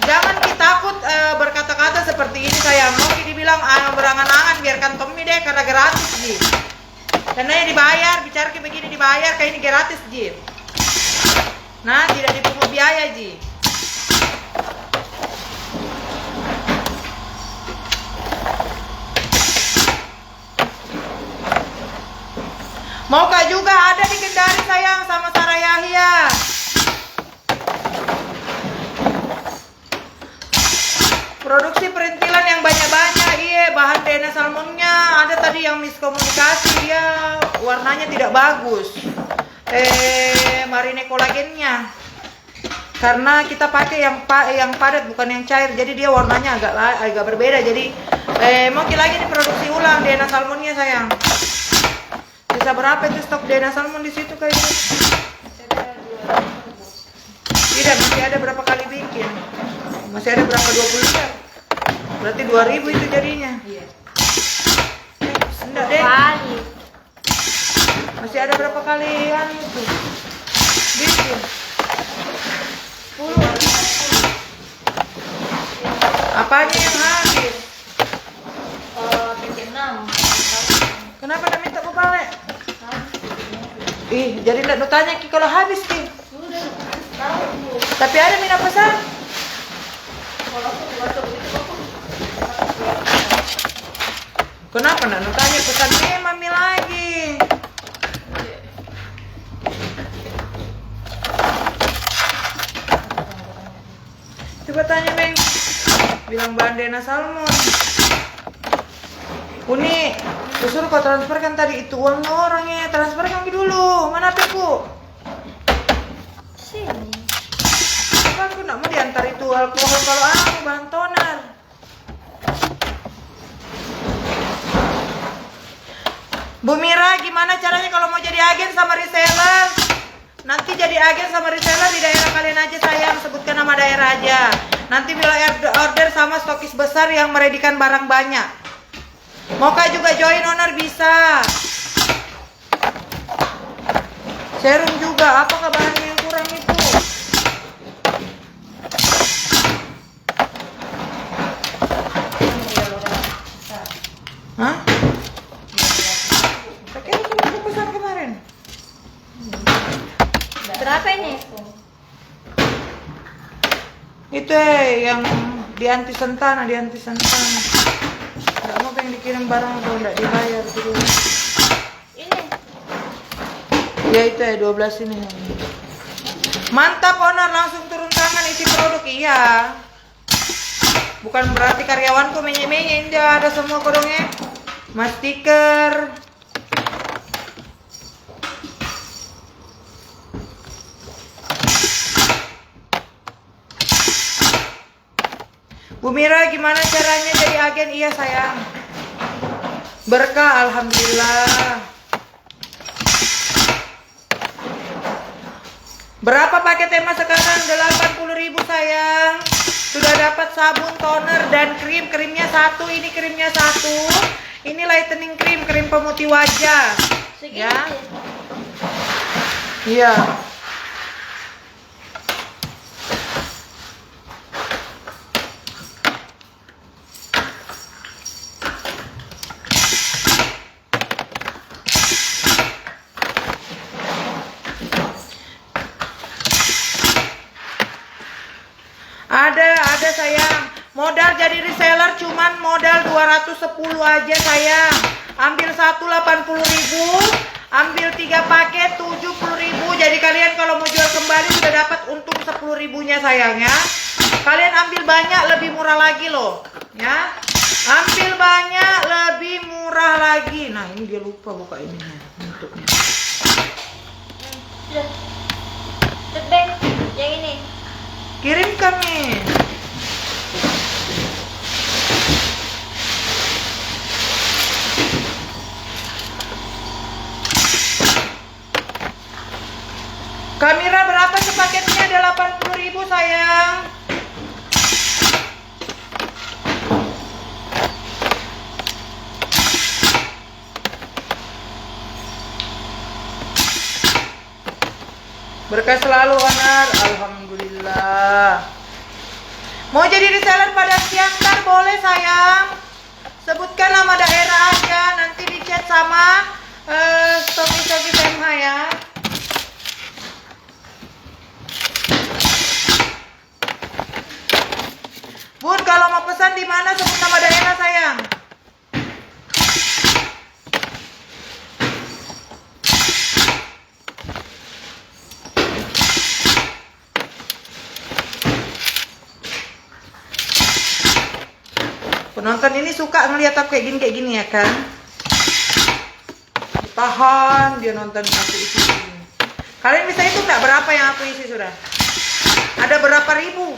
jangan kita takut berkata-kata seperti ini sayang. Mau dibilang berangan-angan biarkan Tommy deh karena gratis ji. Karena ini dibayar, bicara kayak begini dibayar, kayak ini gratis ji. Nah tidak dipungut biaya ji. Maukah juga ada di Kendari sayang sama Sarah Yahya. Produksi perintilan yang banyak-banyak, bahan DNA salmonnya ada tadi yang miskomunikasi, dia warnanya tidak bagus. Marine kolagennya. Karena kita pakai yang padat bukan yang cair, jadi dia warnanya agak berbeda. Jadi mungkin lagi diproduksi ulang DNA salmonnya sayang. Bisa berapa itu stok DNA salmon di situ kayaknya? Tidak, masih ada berapa kali bikin? Masih ada berapa 20 liter? Berarti 2000 itu jadinya. Iya. Enggak deh. Masih ada berapa kalian itu? Bikin. 10. Apanya yang habis? Bikin 6. Kenapa nak minta aku balik? Jadi nggak tanya Ki kalau habis Ki. Tapi ada minat pesan. Kenapa nak tanya pesan mami lagi? Coba tanya Meng. Bilang bandena salmon. Uni, disuruh kau transfer kan tadi itu uangnya orangnya, transfer kan dulu. Mana HP-ku? Sini. Kan aku nak mau diantar itu alkohol kalau aku bahan toner. Bu Mira, gimana caranya kalau mau jadi agen sama reseller? Nanti jadi agen sama reseller di daerah kalian aja sayang, sebutkan nama daerah aja. Nanti bila order sama stokis besar yang meredikan barang banyak. Maukah juga join owner bisa. Serum juga, apakah bahannya yang kurang itu? Hah? Pakai itu aku pesan kemarin. Berapa ini? Itu yang di anti sentana. Nggak mau pengen dikirim barang kalau nggak dibayar gitu. Ini. Ya itu ya 12 ini. Mantap owner, langsung turun tangan isi produk. Iya. Bukan berarti karyawanku menye-menye, dia ada semua kodongnya. Mas stiker. Bu Mira, gimana caranya jadi agen? Iya sayang. Berkah, alhamdulillah. Berapa paket tema sekarang? 80.000 sayang. Sudah dapat sabun, toner, dan krim. Krimnya satu, ini krimnya satu. Ini lightening krim, krim pemutih wajah. Segini. Ya. Iya. Ada sayang. Modal jadi reseller cuman modal 210 aja sayang. Ambil satu 80.000, ambil 3 paket 70.000. Jadi kalian kalau mau jual kembali sudah dapat untung 10.000-nya sayang ya. Kalian ambil banyak lebih murah lagi loh, ya. Ambil banyak lebih murah lagi. Nah, ini dia lupa buka ininya, bentuknya. Sudah. Tebeng. Yang ini. Kirimkan nih. Kamera berapa sepaketnya? Ada 80.000 sayang. Berkah selalu owner, alhamdulillah. Mau jadi reseller pada Siantar boleh sayang. Sebutkan nama daerah aja, nanti di chat sama stokis MH ya. Bun, kalau mau pesan di mana sebut nama daerah sayang. Penonton ini suka ngeliat aku kayak gini ya kan. Tahan dia nonton aku isi. Kalian bisa hitung nggak berapa yang aku isi sudah? Ada berapa ribu?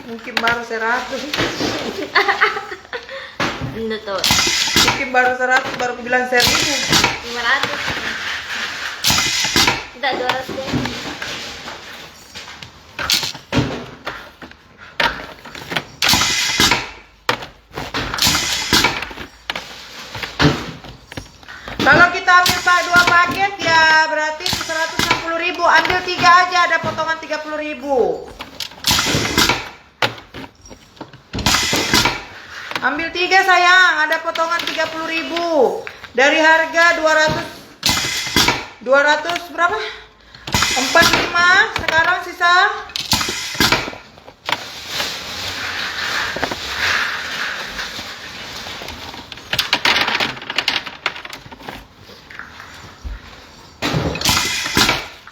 Mungkin baru 100. Ini tuh. Mungkin baru 100, baru aku bilang 1.000. 500. Tidak 200 deh. Kalau kita ambil 2 paket ya berarti 160.000. Ambil 3 aja ada potongan 30.000. Ambil 3 sayang, ada potongan 30.000. Dari harga 200 berapa? 45, sekarang sisa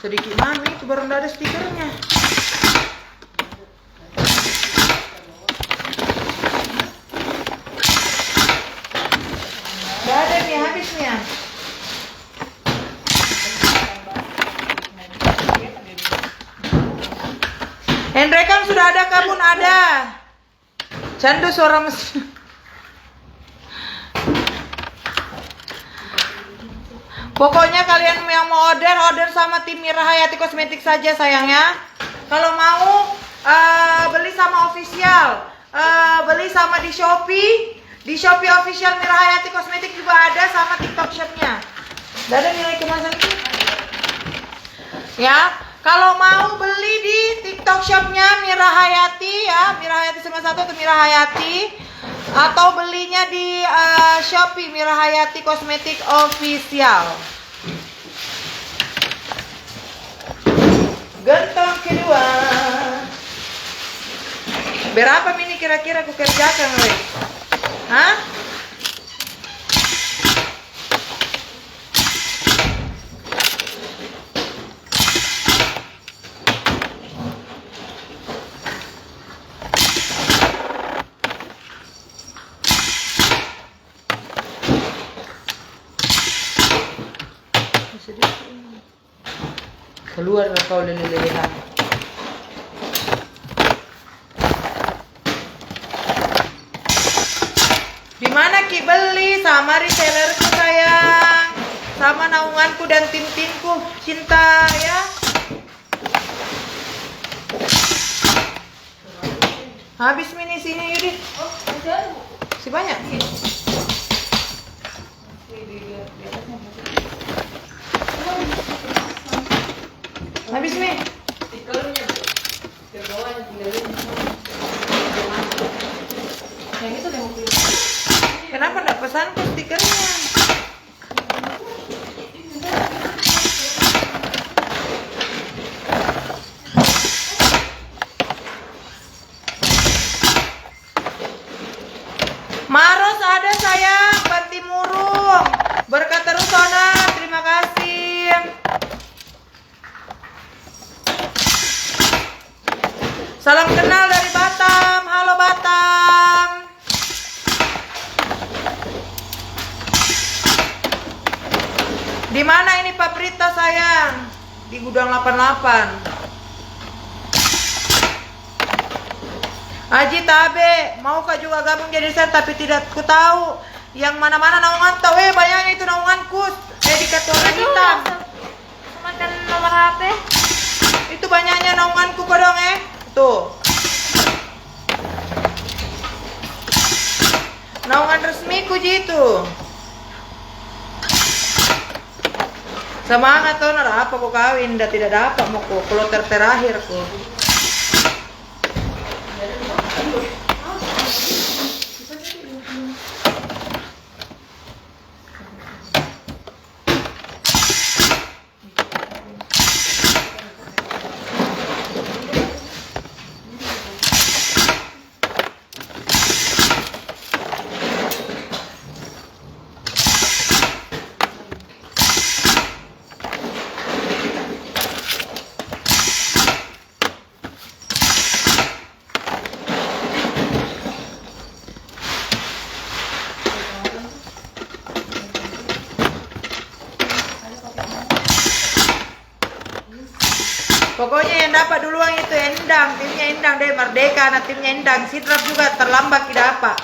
sedikit mami itu baru nggak ada stikernya. Nggak ada nih, habis nih ya. Hendrekan sudah ada, kabun ada. Candu suara mesin. Pokoknya kalian yang mau order sama tim Mira Hayati Kosmetik saja sayang ya. Kalau mau beli sama official, beli sama di Shopee official Mira Hayati Kosmetik juga ada sama TikTok shopnya. Gak ada nilai kemasan itu. Ya, kalau mau beli di TikTok shopnya Mira Hayati ya, Mira Hayati 91 atau Mira Hayati, atau belinya di Shopee Mira Hayati Kosmetik Official. Gentong kedua. Berapa ini kira-kira aku kerjakan, weh? Hah? Keluar kau lele-lelehan. Di mana Ki beli? Sama resellerku sayang, sama naunganku dan tim-timku cinta ya. Habis mini sini Yudi. Oh, masih ada. Si banyak. Habis mi. Stikernya ke bawah tinggalin. Yang itu 50. Kenapa enggak pesan ke stikernya? Maros ada sayang, Banti Murung. Berkat terus Sona, terima kasih. Salam kenal dari Batam. Halo Batam. Di mana ini Pak Prita sayang? Di gudang 88. Aji Tabe, mau kak juga gabung jadi sen tapi tidak ku tahu yang mana-mana naungan tahu. Banyaknya itu naunganku. Dedikatornya hitam. Makan nomor HP. Itu banyaknya naunganku kodong Tuh. Naungan resmiku jitu. Semangat tuh, nara apa kok kawin, dah tidak dapat mau kok kloter terakhir kok. Pokoknya yang dapat duluan itu Endang, timnya Endang deh, Merdeka, nah timnya Endang. Sidrap juga terlambat tidak apa.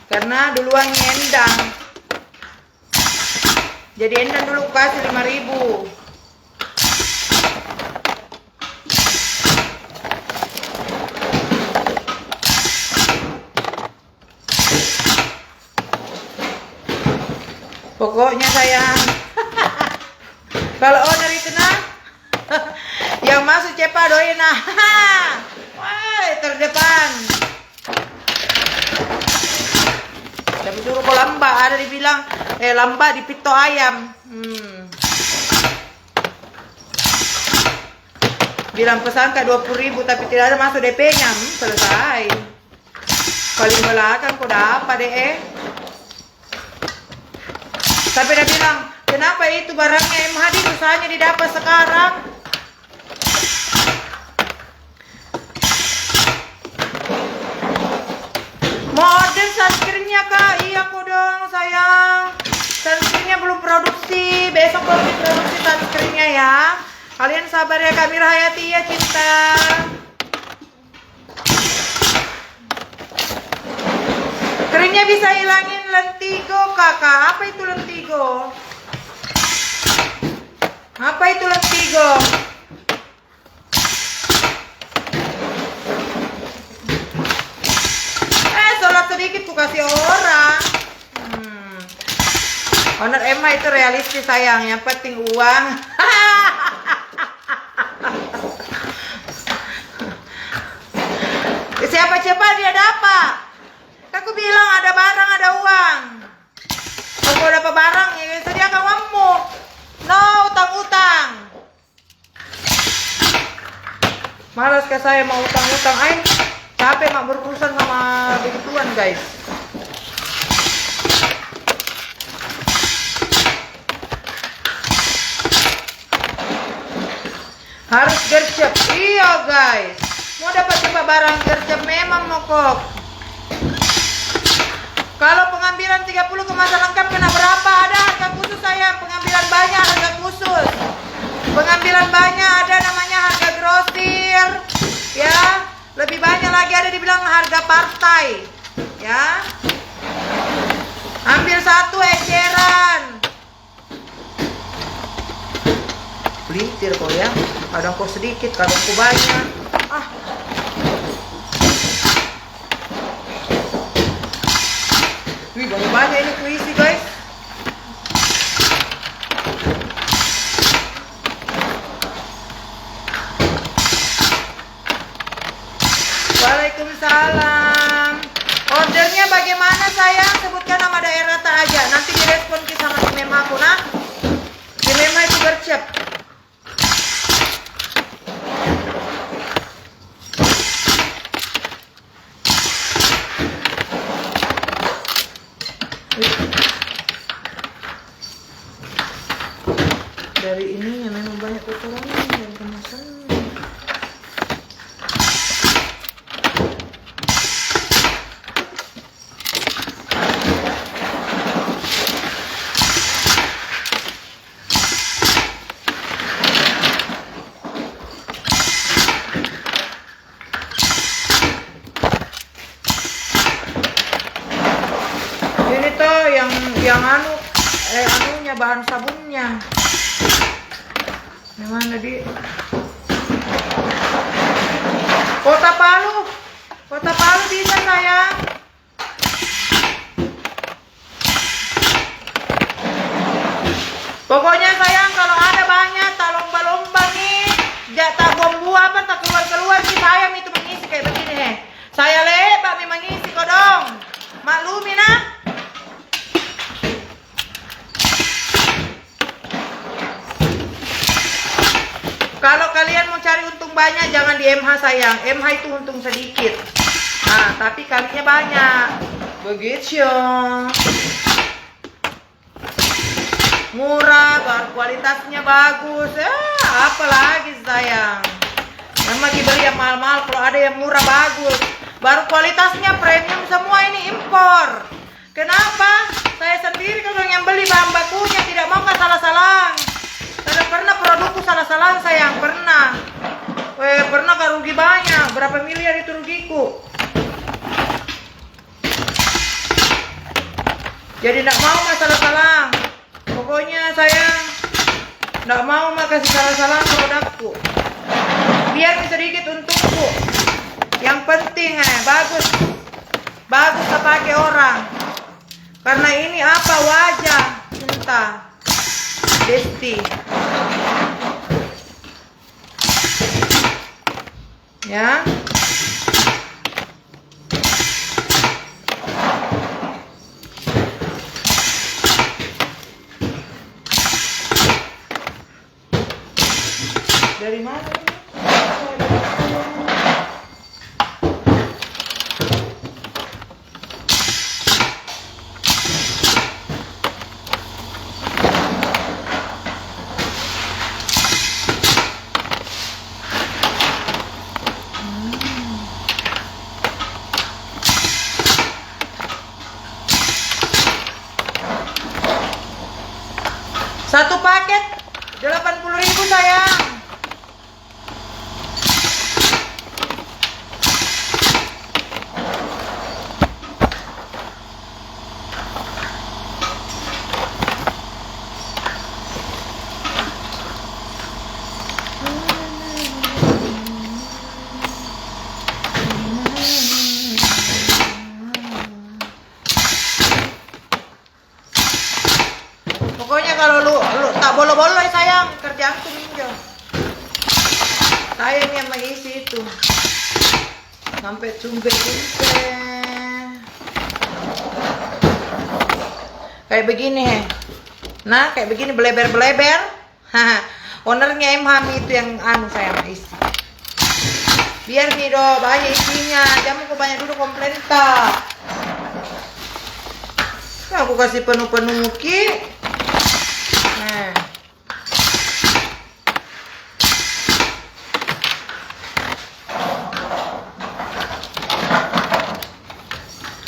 Karena duluannya Endang. Jadi Endang dulu kasih 5.000. Pokoknya sayang. Kalau owner itu yang masuk cepat doain nah. Wah, terdepan. Tapi suruh kok lamba, ada dibilang lamba di pito ayam. Bilang pesan ke 20.000 tapi tidak ada masuk DP-nya. Selesai. Paling belakang kok dapat deh. Tapi dia bilang, kenapa itu barangnya MHD usahanya didapat sekarang? Mau order sunscreennya kak? Iya kok dong sayang. Sunscreennya belum produksi. Besok baru diproduksi sunscreennya ya. Kalian sabar ya Kak Mirahayati ya cinta. Keringnya bisa hilangin lentigo kakak. Apa itu lentigo? Apa itu lentigo? Sholat sedikit ku kasih orang. Owner Emma itu realistis sayang. Yang penting uang. Siapa-siapa dia dapat. Aku bilang ada barang ada uang. Kalau dapat barang ya sediakan uangmu. No utang-utang. Malas ke saya mau utang-utang. capek mak berurusan sama begituan guys. Harus gercep. Iya guys. Mau dapat coba barang gercep memang mokok. Kalau pengambilan 30 kemasan lengkap kena berapa? Ada harga khusus sayang. Pengambilan banyak harga khusus. Pengambilan banyak ada namanya harga grosir. Ya. Lebih banyak lagi ada dibilang harga partai. Ya. Ambil satu eceran. Pelintir kok ya. Kadang kok sedikit, kadang kok banyak. Wih, banyak ini puisi guys. Waalaikumsalam. Ordernya bagaimana sayang? Sebutkan nama daerah tak aja. Nanti direspon sama tim Mema aku nah. Tim Mema itu gercep. Dari ininya memang banyak kotorannya dari kemasan. Ini tuh yang anunya bahan sabunnya. Yang mana di Kota Palu? Kota Palu bisa sayang. Pokoknya sayang kalau ada banyak tak lomba-lomba nih, tak bombu apa tak keluar-keluar sih sayang itu mengisi kayak begini he. Saya lebar memang mengisi kok dong. Maklumi nah. Kalau kalian mau cari untung banyak jangan di MH sayang. MH itu untung sedikit. Nah, tapi kalinya banyak. Begitu. Murah, kualitasnya bagus. Apalagi sayang. Memang dibeli yang mahal-mahal, kalau ada yang murah bagus. Baru kualitasnya premium semua ini impor. Kenapa? Saya sendiri kalau yang beli bahan bakunya tidak mau salah-salah. Karena pernah produkku salah-salah sayang, pernah. Pernah gak rugi banyak, berapa miliar itu rugiku. Jadi tidak mau salah-salah. Pokoknya sayang, tidak mau kasih salah-salah produkku. Biar sedikit untukku. Yang penting bagus. Bagus pakai orang. Karena ini apa wajah cinta. Besti. Ya. Dari mana ini? Satu paket 80.000 sayang. Pokoknya kalau lu tak bolo-bolo ya sayang, kerjaanku minjem. Saya ini yang mengisi itu. Sampai cumbe-cumbe. Kayak begini he. Nah, kayak begini beleber-beleber. Ownernya MH itu yang saya isi. Biar nih do banyak isinya. Jangan kok banyak dulu komplain tak. Nah, aku kasih penuh-penuh Ki. Nah.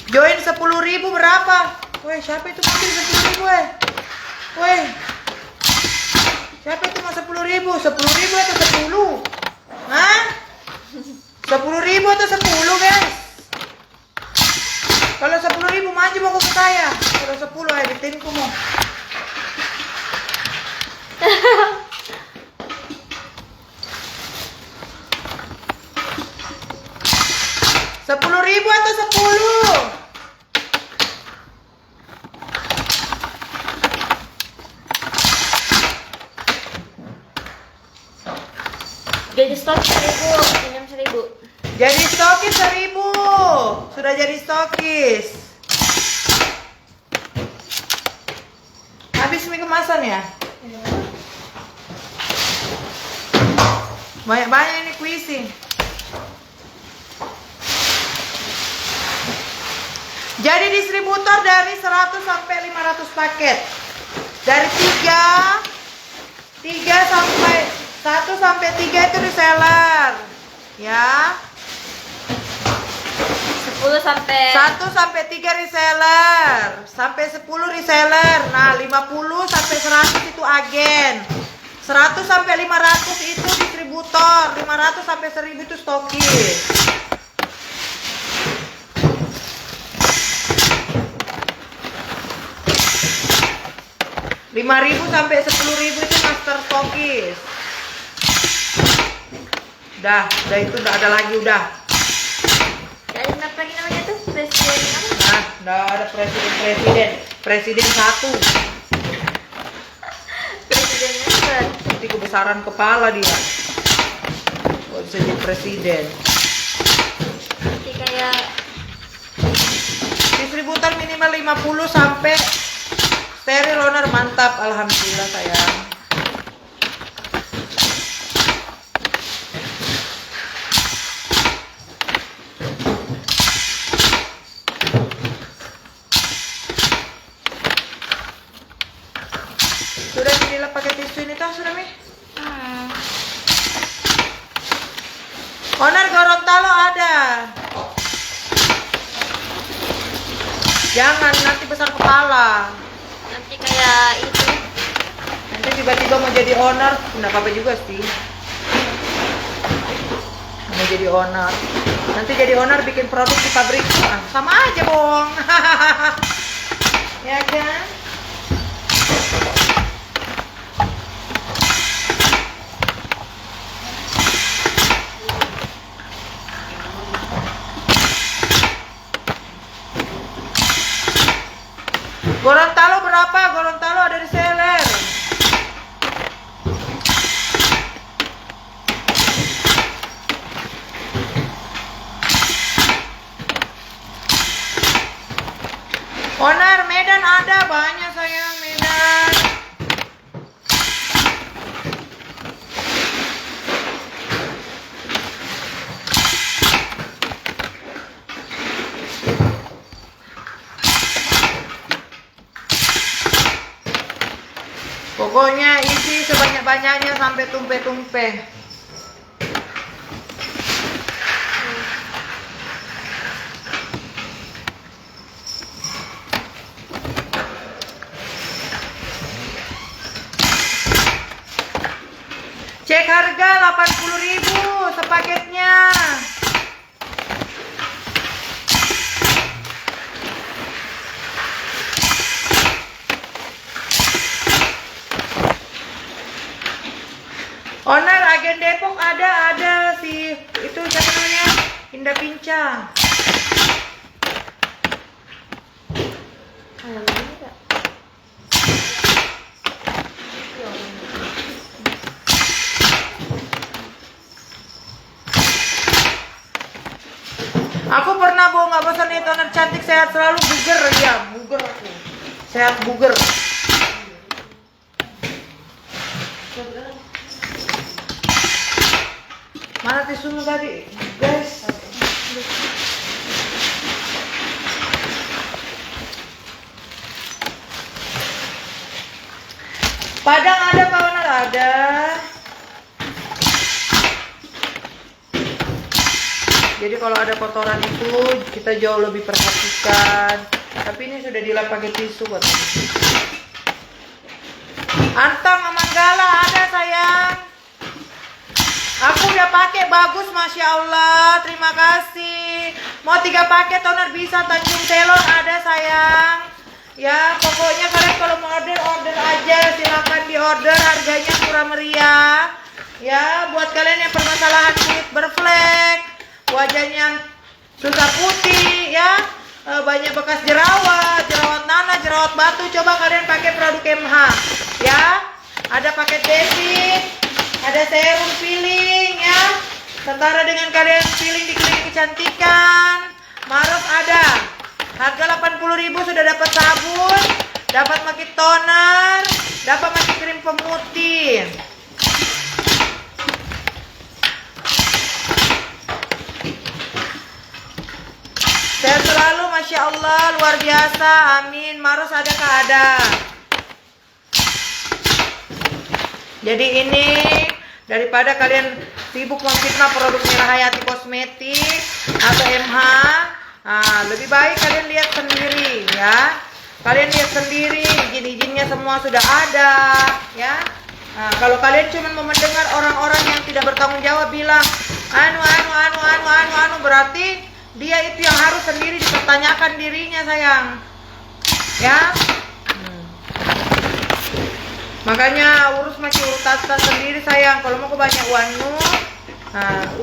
Join 10.000 berapa? Woi, siapa itu ngambil 10.000 Woi. Siapa itu mau 10.000? 10.000 atau 10? Hah? 10.000 atau 10 guys? Kalau 10.000 maju mau ke saya. Kalau 10 ya di timku mau. Rp10.000 atau 10? Jadi stok 1.000, pinjam 1.000. Jadi stokis 1.000. Sudah jadi stokis. Habis mie kemasan ya? Banyak-banyak ini kuisi. Jadi distributor dari 100 sampai 500 paket. Dari 3 sampai 1 sampai 3 itu reseller. Ya. 10 sampai 1 sampai 3 reseller, sampai 10 reseller. Nah, 50 sampai 100 itu agen. 100 sampai 500 itu distributor. 500 sampai 1.000 itu stokis. Rp5.000 sampai Rp10.000 itu master stokis. Udah itu udah ada lagi udah. dari apa lagi namanya tuh? Presiden apa? Nah, udah ada presiden 1. Presidennya kan. Nanti kebesaran kepala dia. Kok bisa jadi presiden. Nanti kayak Distributor minimal 50 sampai steril owner mantap. Alhamdulillah sayang. Sudah dilap pakai tisu ini toh sudah Mi? Owner Gorontalo ada. Jangan nanti besar kepala. nanti kayak itu. Nanti tiba-tiba mau jadi owner, enggak apa-apa juga sih. Mau jadi owner. Nanti jadi owner bikin produk di pabrik. Ah, sama aja, Bong. Ya kan? Gorontalo berapa? Gorontalo ada di seller. Owner Medan ada banyak sayang Medan. Pokoknya isi sebanyak-banyaknya sampai tumpe-tumpe. Cek harga 80.000 sepaketnya. Owner agen Depok ada si itu siapa namanya? Indah Pincang. Alamannya enggak? Aku pernah bawa nggak bosan nih toner cantik sehat selalu buger ya buger aku sehat buger. Mana tisumu tadi, guys? Padang ada, Pak Owner ada. Jadi kalau ada kotoran itu kita jauh lebih perhatikan. Tapi ini sudah dilap pakai tisu buat. Antang Manggala ada sayang. Aku udah pakai bagus, masya Allah. Terima kasih. Mau 3 paket toner bisa. Tanjung Telon ada sayang. Ya pokoknya kalian kalau mau order aja, silakan di order. Harganya murah meriah. Ya buat kalian yang permasalahan kulit berflek, wajahnya susah putih, ya banyak bekas jerawat, jerawat nanah, jerawat batu, coba kalian pakai produk MH. Ya ada paket basic, ada serum peeling, ya setara dengan kalian peeling di klinik kecantikan. Maros ada, harga 80.000 sudah dapat sabun, dapat pakai toner, dapat pakai krim pemutih. Sehat selalu, masya Allah, luar biasa, amin. Maros adakah? Ada. Jadi ini daripada kalian sibuk memfitnah produk Mira Hayati Kosmetik atau MH, lebih baik kalian lihat sendiri, ya. Kalian lihat sendiri, izin-izinnya semua sudah ada, ya. Kalau kalian cuma mau mendengar orang-orang yang tidak bertanggung jawab bilang berarti dia itu yang harus sendiri dipertanyakan dirinya sayang, ya. Makanya urus tata sendiri sayang. Kalau mau banyak uangmu,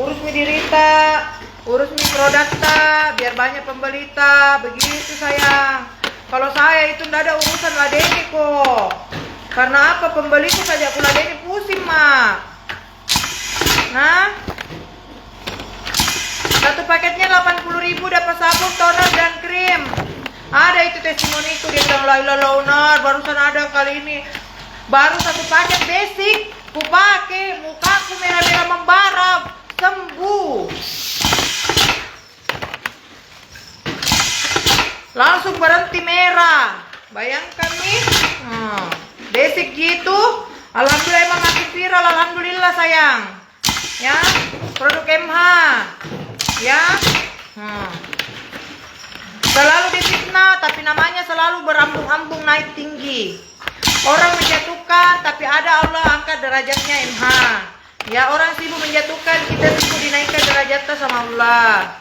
urus mi dirita, urus mi produkta, biar banyak pembelita, begitu sayang. Kalau saya itu ndak ada urusan ladeni kok. Karena apa? Pembeli itu saja aku ladeni pusing mak. Nah, satu paketnya 80.000 dapat sabun, toner dan krim. Ada itu testimoniku, dia bilang Laila, barusan ada kali ini. Baru satu paket basic, ku pakai, mukaku merah-merah membara, sembuh. Langsung berhenti merah. Bayangkan nih, basic gitu. Alhamdulillah emang makin viral, alhamdulillah sayang. Ya, produk MH. Ya, selalu difitnah, tapi namanya selalu berambung-ambung naik tinggi. Orang menjatuhkan, tapi ada Allah angkat derajatnya MH. Ya, orang sibuk menjatuhkan, kita sibuk dinaikkan derajatnya sama Allah.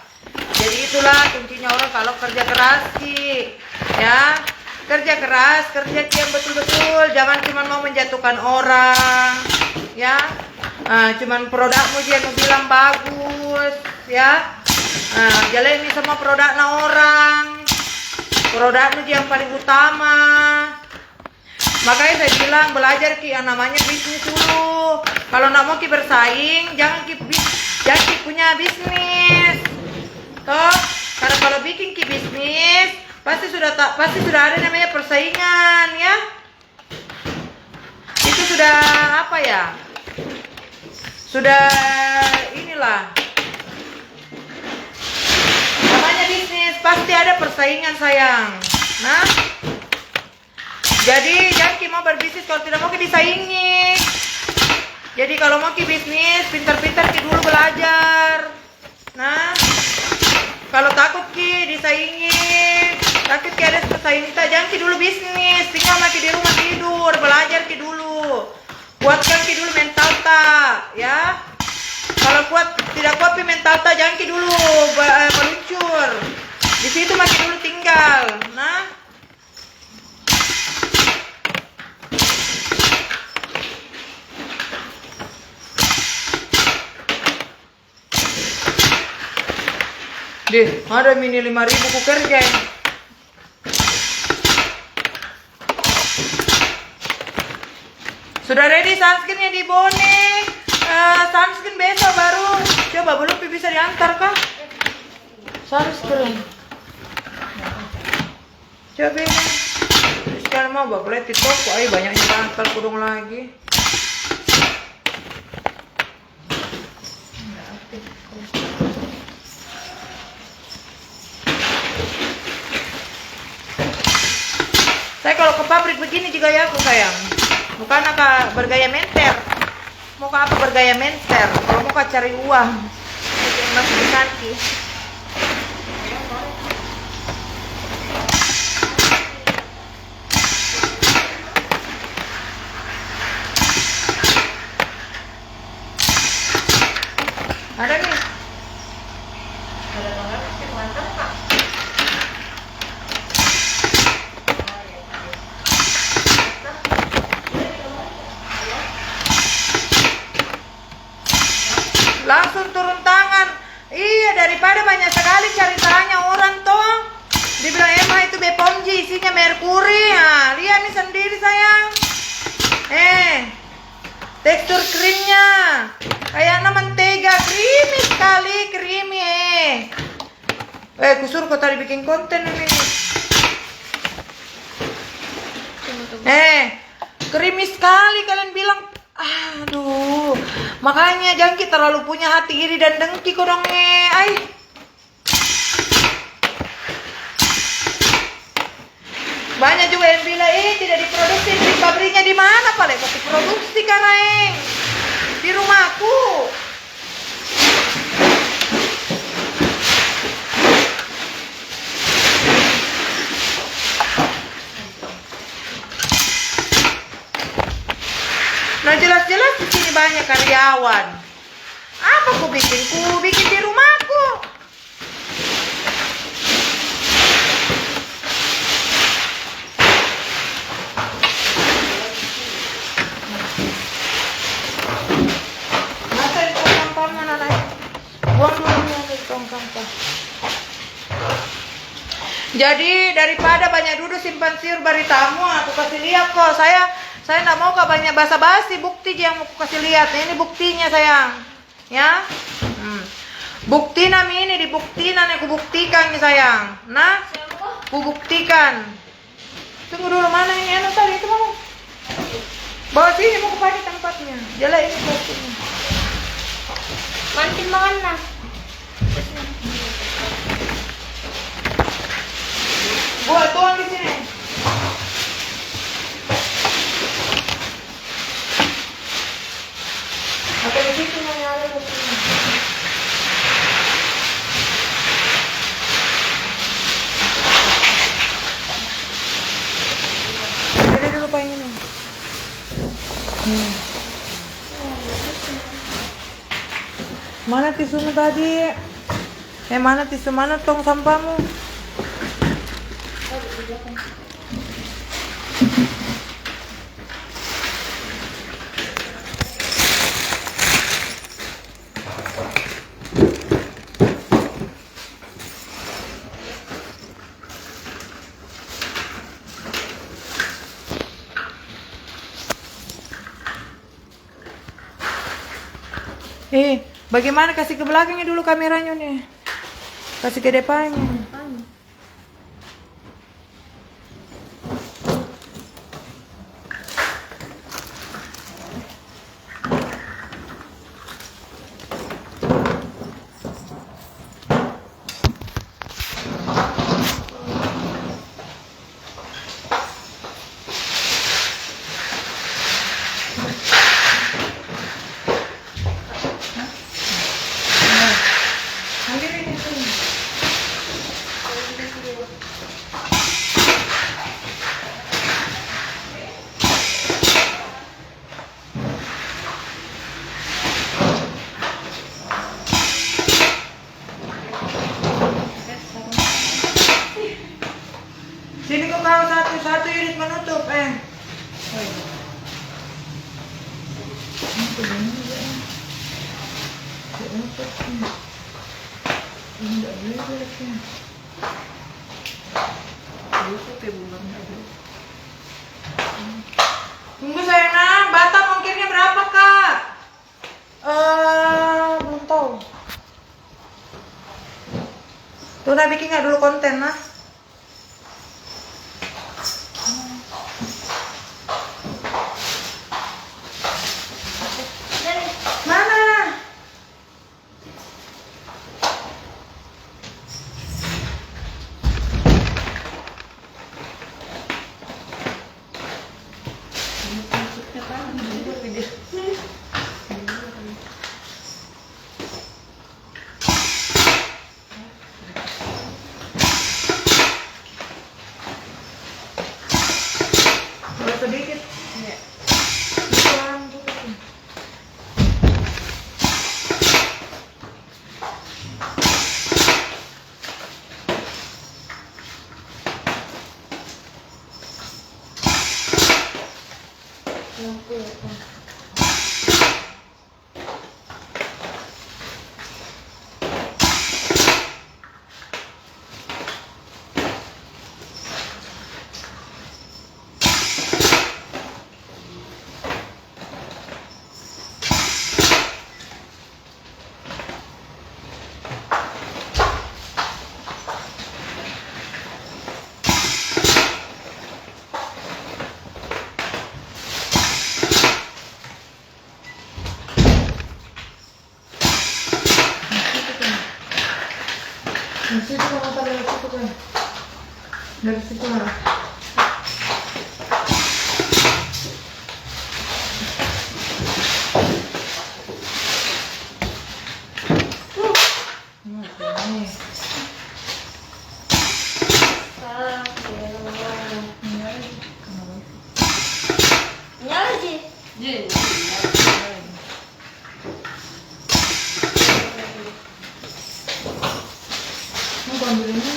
Jadi itulah kuncinya orang kalau kerja keras sih, ya. Kerja keras, kerja yang betul-betul, jangan cuma mau menjatuhkan orang, ya. Cuman produkmu yang bilang bagus, ya. Jalani semua produknya orang, produkmu yang paling utama. Makanya saya bilang belajar ki yang namanya bisnis dulu. Kalau nak mau ki bersaing, jangan ki punya bisnis. Toh, karena kalau bikin ki bisnis pasti sudah ada namanya persaingan, ya. Itu sudah apa ya? Sudah inilah. Namanya bisnis pasti ada persaingan sayang. Nah, jadi jangan ki mau berbisnis kalau tidak mau ki disaingi. Jadi kalau mau ki bisnis, pintar-pintar ki dulu belajar. Nah, kalau takut ki disaingi, takut ki ada persaingan, jangan ki dulu bisnis. Tinggal maki di rumah tidur, belajar ki dulu. Kuatkan ki dulu mental ta, ya. Kalau tidak kuat mental ta, jangan ki dulu meluncur. Di situ maki dulu tinggal. Nah, deh, ada mini 5.000 ku kerja. Sudah ready sunscreennya di Bone. Sunscreen besok baru. Coba belum bisa diantar kah? Sunscreen. Coba ini. Sekarang mau boleh di toko. Ayo banyaknya antar kurung lagi. Saya kalau ke pabrik begini juga ya aku sayang. Bukan apa bergaya menter. Mau ke apa bergaya menter? Kalau mau ke cari uang. Masih di kaki. Ada nih. Ada banget sih, mantap Kak. Langsung turun tangan. Iya, daripada banyak sekali cari tanya orang toh. Dibilang emang itu Bepomji isinya merkuri. Nah, lihat nih sendiri sayang. Tekstur krimnya kayaknya mentega, creamy sekali, creamy. Kusur kok tadi bikin konten ini. Creamy sekali kalian bilang. Aduh, makanya jangan kita terlalu punya hati iri dan dengki kok dong. Banyak juga yang bilang tidak diproduksi di pabriknya di mana Pak? Kok diproduksi karena di rumahku. Nah jelas-jelas di sini banyak karyawan. Apa ku bikin? Ku bikin di rumahku. Masa di tong sampah mana lagi? Buang dulu di tong sampah. Jadi daripada banyak duduk simpan siur bari tamu, aku kasih lihat kok. Saya nggak mau kak banyak basa-basi, bukti yang mau kasih lihat. Ini buktinya sayang, ya. Bukti nami ini dibuktikan, aku buktikan nih sayang. Nah, aku buktikan. Tunggu dulu mana ini anu tadi itu mau. Bawa sini mau ke tempatnya. Jalan ini plastiknya. Mancing mana? Buat tuang di sini. Atau di situ yang ada di sini. Ada dulu Pak ini. Mana tisumu tadi? Mana tisu mana tong sampahmu? Bagaimana kasih ke belakangnya dulu kameranya nih? Kasih ke depannya. Sini kok kau satu unit menutup Tunggu sayang, Batam ongkirnya berapa kak? Belum tahu. Tuh nak bikin nggak dulu konten nah? Mana? Situ kamu taruh situ kan. Dari situ lah. Nyala Ji. Ji. Mau ambil ini.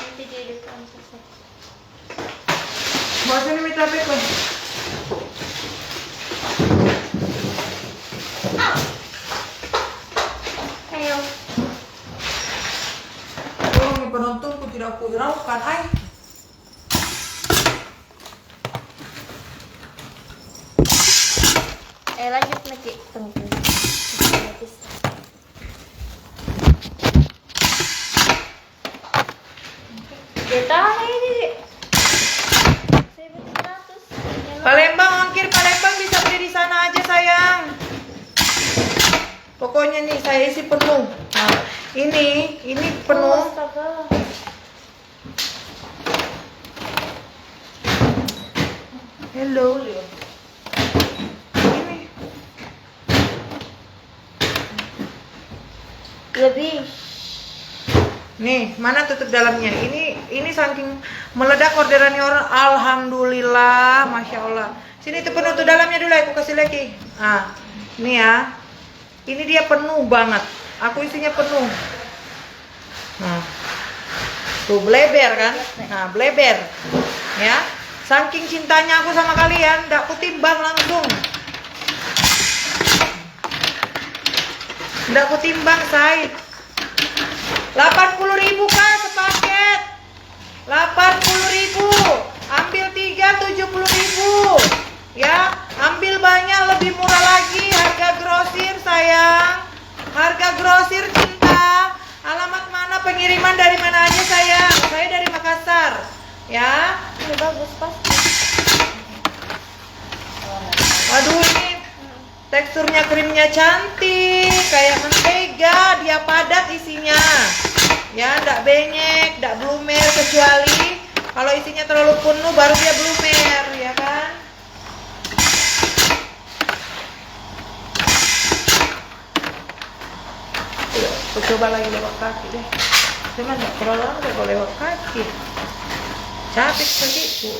Nanti di depan selesai. Bawa sini minta pekon. Ayo. Tolong nih penontonku tidak aku hiraukan, ay. Lanjut Meki. Tunggu. Kita ini 1.100. Palembang ongkir Palembang bisa beli di sana aja sayang. Pokoknya nih saya isi penuh. Nah, ini penuh. Astaga. Hello. Ini. Lebih. Nih, mana tutup dalamnya? Ini saking meledak orderannya orang. Alhamdulillah, masya Allah. Sini tuh penuh tuh dalamnya dulu, aku kasih lagi. Ah, ini ya. Ini dia penuh banget. Aku isinya penuh. Nah, tuh bleber kan? Nah, bleber. Ya, saking cintanya aku sama kalian, ndak kutimbang langsung. Ndak kutimbang, say. 80.000 kah sepaket? 80.000. Ambil 3 70.000. Ya, ambil banyak lebih murah lagi. Harga grosir sayang. Harga grosir cinta. Alamat mana, pengiriman dari mana aja sayang? Saya dari Makassar. Ya. Ini bagus pasti. Waduh, ini teksturnya krimnya cantik, kayak mentega, dia padat isinya. Ya, enggak benyek, enggak blumer, kecuali kalau isinya terlalu penuh baru dia blumer, ya kan? Aku coba lagi lewat kaki deh. Cuman enggak terlalu lama kalau lewat kaki. Capek kakiku.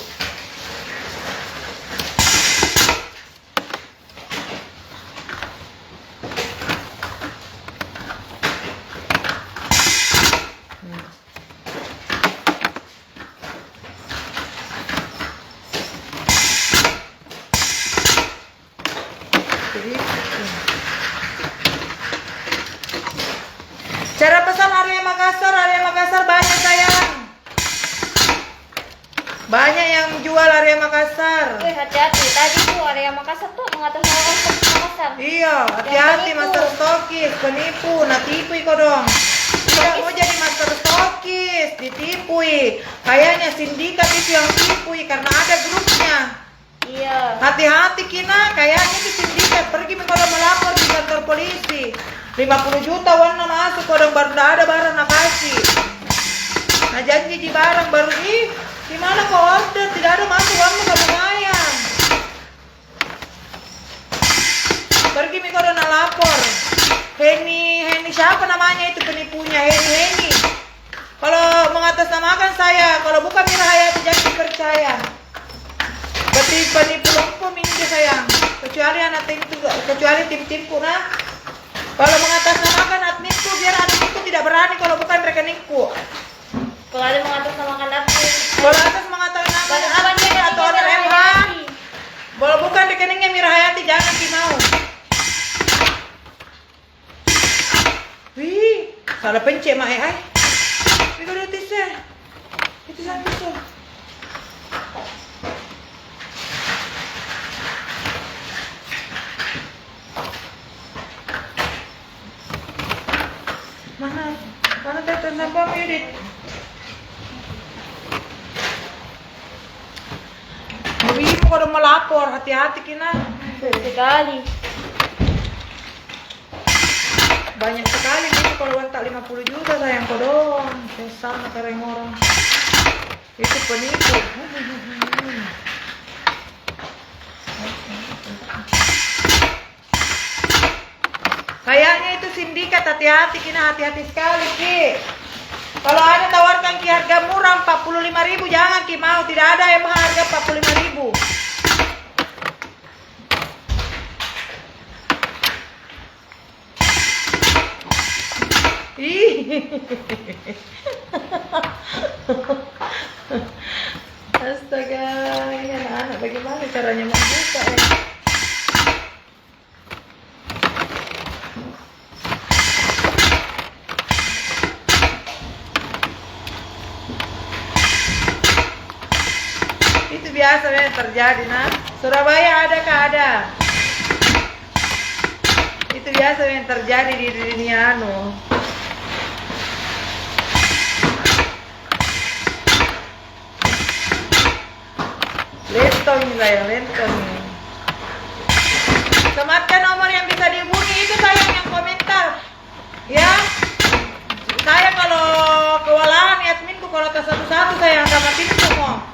Cara pesan area Makassar banyak sayang. Banyak yang jual area Makassar. Hati-hati, tadi tuh area Makassar tuh mengatasnamakan Makassar. Iya, hati-hati penipu. master stokis, penipu, nah tipui kau dong. Tidak mau jadi master stokis, ditipui. Kayaknya sindikat itu yang tipui karena ada grupnya. Iya. Hati-hati Kina, kayaknya itu sindikat. Pergi kalau melapor di kantor polisi. 50 juta warna masuk, kodong baru tidak ada barang nak kasih. Nah janji di barang baru gimana kau order tidak ada masuk uangmu kamu sayang. Pergi kodong nak lapor. Heni siapa namanya itu penipunya? Heni. Kalau mengatasnamakan saya, kalau bukan Mira Hayati jangan dipercaya. Berarti penipu lompo minggu sayang. Kecuali anak tim itu, kecuali tim-timku nah. Kalau mengatasnamakan adminku, biar adminku tidak berani kalau bukan rekeningku. Kalau ada mengatasnamakan admin. Kalau atas mengatasnamakan admin atau owner MH, kalau bukan rekeningnya Mira Hayati jangan dimau. Wih, salah pencet mak ai. Wih, kau udah tisnya. Itu sangat bisa. Mana tetan apa mirip? Ibu kalau melapor, hati-hati kina. Sekali. Banyak sekali gitu kalau uang tak 50 juta sayang kodong. Sana kereng orang. Itu penipu. Kayaknya itu sindikat, hati-hati kina, hati-hati sekali Ki. Kalau ada tawarkan Ki harga murah 45.000 jangan Ki mau, tidak ada yang harga 45.000. Astaga, ini anak-anak bagaimana caranya membuka ya? Itu biasa yang terjadi nah. Surabaya adakah ada? Itu biasa yang terjadi di dunia anu. Lentong saya, lentong. Sematkan nomor yang bisa dihubungi itu sayang yang komentar. Ya. Saya kalau kewalahan adminku kalau ke satu-satu saya sama tim semua.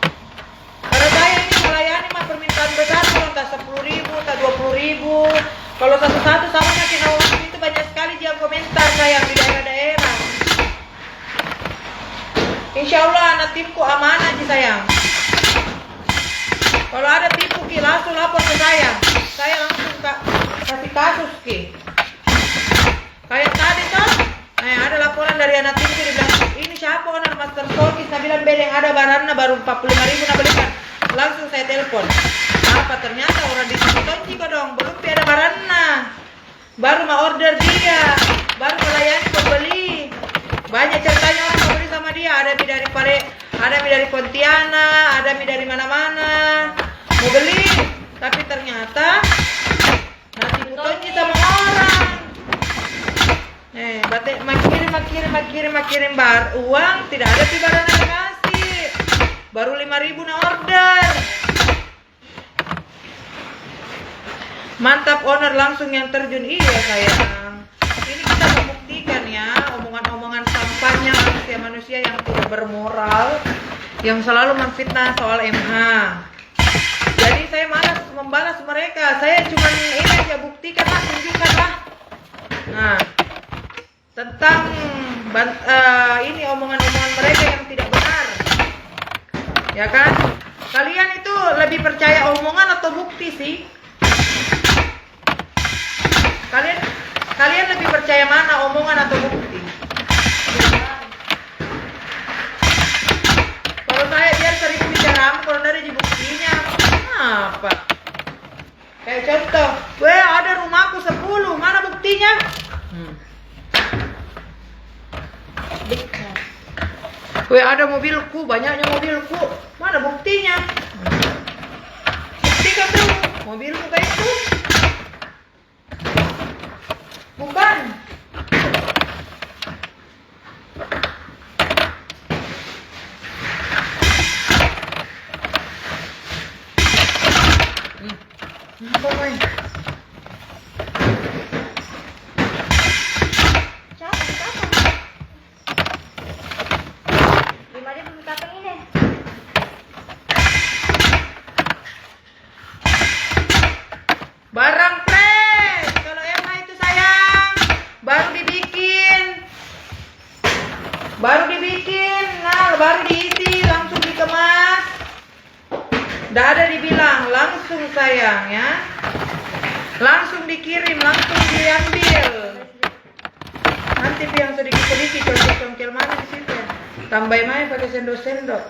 Karena saya ini melayani mah permintaan besar kalau tak 10.000, tak 20.000. Kalau satu-satu sama makin awal itu banyak sekali dia komentar sayang di daerah-daerah. Insya Allah anak timku amanah sih sayang. Kalau ada tipu Ki langsung lapor ke saya langsung kasih kasus Ki. Kayak tadi toh, ada laporan dari anak timku dibilang ini siapa owner Master Stokis, nah bilang bedeng ada barangnya baru 45.000 nah belikan. Langsung saya telepon. Apa ternyata orang di situ tonci kok dong, belum ada barangnya. Baru mau order dia, baru melayani pembeli. Banyak ceritanya orang pembeli sama dia, ada dari Pontianak, ada dari mana-mana. Mau beli, tapi ternyata nanti butonnya sama orang. Batik makirim bar uang tidak ada tiba dan kasih. Baru 5.000 na order. Mantap owner langsung yang terjun iya sayang. Ini kita membuktikan ya omongan-omongan sampahnya manusia-manusia yang tidak bermoral, yang selalu memfitnah soal MH. Jadi saya malas membalas mereka. Saya cuma ini aja buktikan lah, tunjukkan lah. Nah, tentang ini omongan-omongan mereka yang tidak benar. Ya kan? Kalian itu lebih percaya omongan atau bukti sih? Kalian lebih percaya mana, omongan atau bukti? Kalau saya biar sering bicara, kalau dari buktinya apa? Kayak contoh, ada rumahku 10, mana buktinya? Ada mobilku, banyaknya mobilku, mana buktinya? Buktikan tuh, mobilku kayak itu. Bukan. Apa main? Barang fresh. Kalau MH itu sayang Nggak ada dibilang, langsung sayang ya. Langsung dikirim, langsung diambil. Nanti yang sedikit-sedikit congkel mana di situ ya. Tambahin aja pakai sendok-sendok.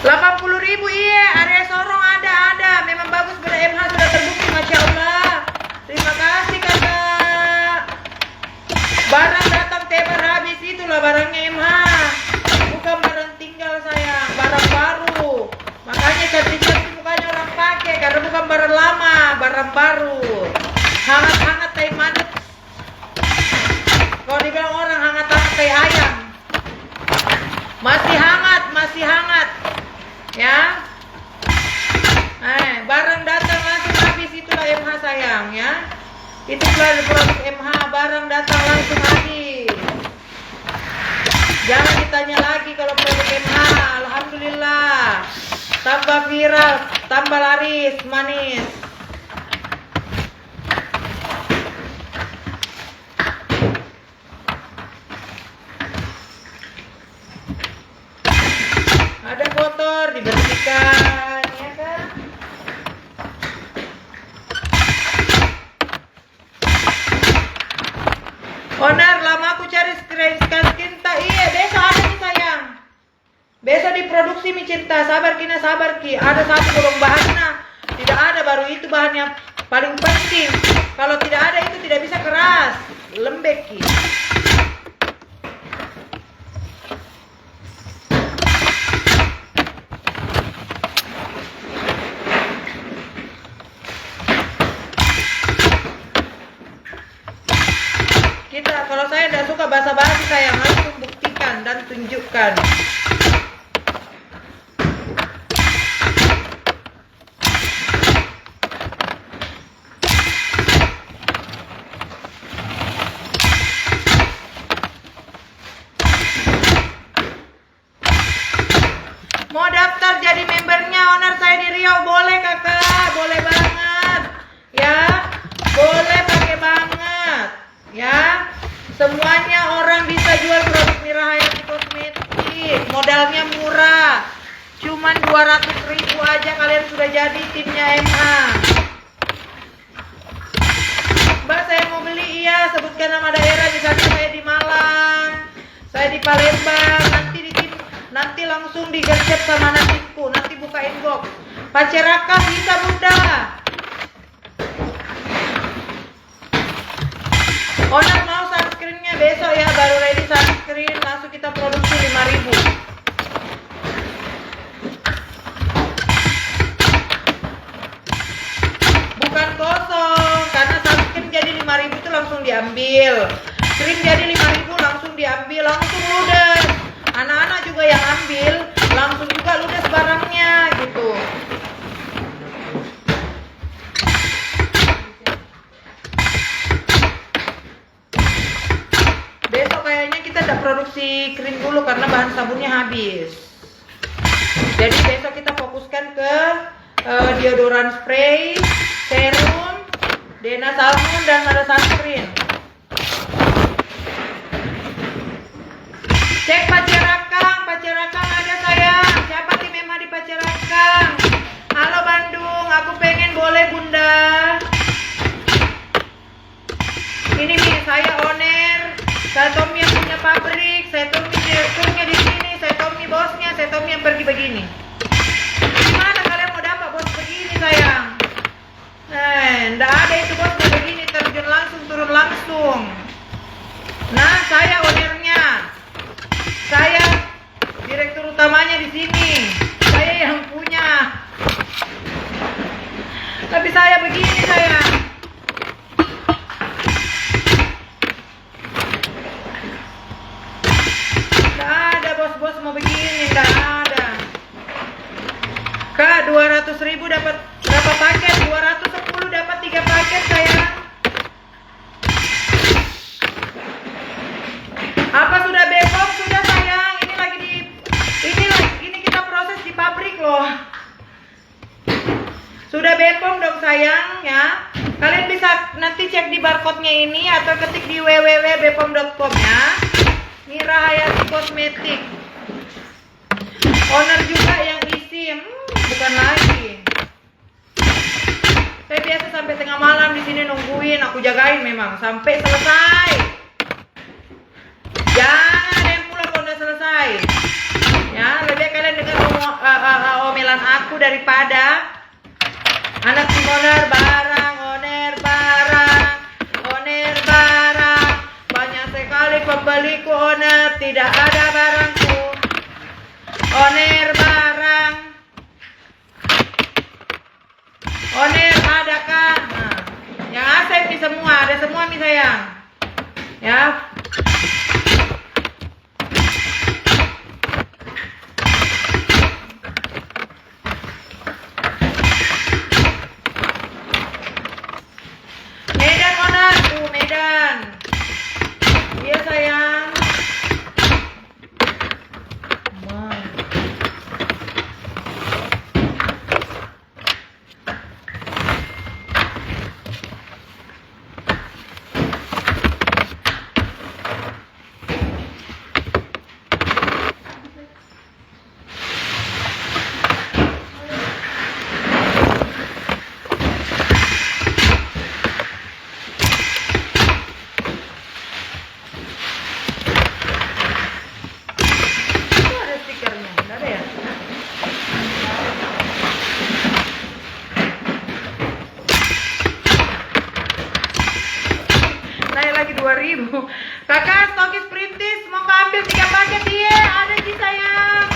Rp80.000 iya, area Sorong ada. Memang bagus, pada MH sudah terbukti, Masya Allah. Terima kasih kakak. Barang datang tebar habis, itulah barangnya MH. Bukan barang tinggal sayang, barang baru. Makanya cantik-cantik mukanya orang pakai, karena bukan barang lama, barang baru. Hangat-hangat kayak madet. Kalau dibilang orang hangat-hangat kayak ayam. Masih hangat. Ya. Barang datang langsung habis, itulah MH sayang ya. Itulah produk MH, barang datang langsung habis. Jangan ditanya lagi kalau produk MH. Alhamdulillah. Tambah viral, tambah laris, manis. Ada kotor, dibersihkan, ya kan? Owner, lama aku cari screen cinta. Iya, besok ada nih sayang. Besok diproduksi mi cinta. Sabar ki. Ada satu golong bahannya. Tidak ada, baru itu bahan yang paling penting. Kalau tidak ada itu tidak bisa keras. Lembek ki. Kalau saya tidak suka basa-basi, saya langsung buktikan dan tunjukkan. Mau daftar jadi membernya owner saya di Riau, boleh kakak, boleh banget ya, boleh pakai banget ya. Semuanya orang bisa jual produk Mira Hayati Kosmetik. Modalnya murah. Cuman 200.000 aja kalian sudah jadi timnya MH. Mbak, saya mau beli, iya. Sebutkan nama daerah. Misalnya saya di Malang, saya di Palembang. Nanti langsung digercep sama nantiku. Nanti buka inbox. Panceraka bisa bunda. Owner mau sunscreennya besok ya, baru ready sunscreen, langsung kita produksi 5.000. Bukan kosong, karena sunscreen jadi 5.000 itu langsung diambil. Krim jadi 5.000 langsung diambil, langsung ludes. Anak-anak juga yang ambil, langsung juga ludes barangnya gitu. Besok kayaknya kita tidak produksi krim dulu karena bahan sabunnya habis. Jadi besok kita fokuskan ke deodoran spray, serum, Dena Salmon, dan ada sunscreen. Cek Pacerakang ada sayang. Siapa tim MH di Pacerakang? Halo Bandung, aku pengen, boleh bunda. Ini nih, saya owner. Saya Tommy yang punya pabrik, saya Tommy direkturnya di sini, saya Tommy bosnya, saya Tommy yang pergi begini. Gimana kalian mau dapat bos begini sayang? Nggak ada itu bos begini, terjun langsung, turun langsung. Nah, saya ownernya, saya direktur utamanya di sini, saya yang punya. Tapi saya begini sayang. Bos mau begini, enggak ada. Kak, 200.000 dapat berapa paket? 210 dapat 3 paket sayang. Apa sudah bebok? Sudah sayang. Ini kita proses di pabrik loh. Sudah bepom dong sayang ya. barcode-nya ini atau ketik di www.bepom.com ya. Mira Hayati Kosmetik. Owner juga yang isi, bukan lagi. Saya biasa sampai tengah malam di sini nungguin, aku jagain memang sampai selesai. Jangan ada yang pulang kalau udah selesai. Ya, lebih kalian dengar omelan aku daripada anak si owner barang, owner barang. Banyak sekali pembeliku owner, tidak ada barangku. Owner barang. Owner ada kan? Nah, yang asep nih semua, ada semua nih sayang. Ya. Medan owner, tuh Medan. Iya sayang. Kakak stokis perintis mau ambil 3 paket iya ada sih sayang.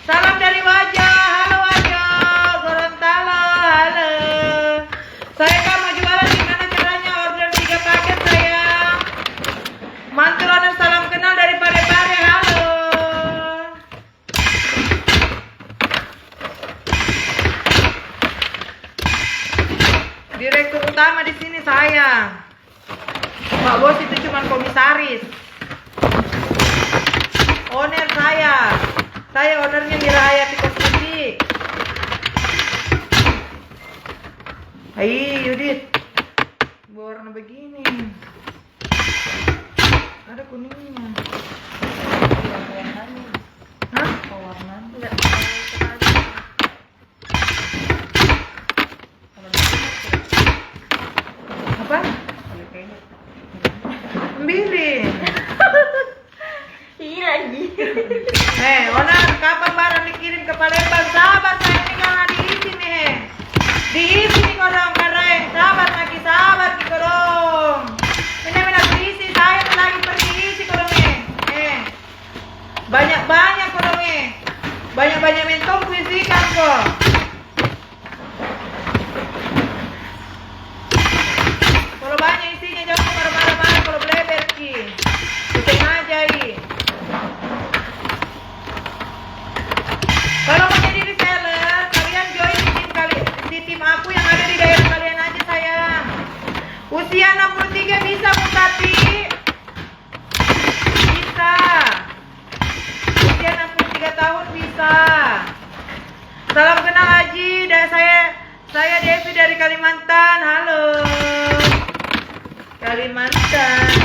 Salam dari Wajah. Halo Wajah Gorontalo. Halo. Saya kan mau jualan, gimana caranya? Order 3 paket sayang. Mantul owner salam kenal dari Parepare. Halo. Direktur utama di sini sayang. Pak Bos itu cuma komisaris. Owner saya ownernya Mira Hayati Kosmetik. Hai Yudit, warna begini, ada kuningnya. Hah? Warnanya? Apa? Ambilin. Iya lagi. Owner, kapan barang dikirim ke Palembang? Sabar saya ini karena diisi nih. Diisi nih kodong kareng. Sabar lagi, sabar ki kodong. Benar-benar diisi, saya lagi pergi isi kodongnya. Banyak-banyak kodongnya. Banyak-banyak mentong kuisikan kok. Kalau banyak isinya jangan marah-marah kalau bleber ki. Pusing aja i. Kalau mau jadi reseller, kalian join di tim aku yang ada di daerah kalian aja sayang. Usia 63 bisa Mutati? Bisa. Usia 63 tahun bisa. Salam kenal Haji, dan saya Devi dari Kalimantan. Halo. Kalimantan.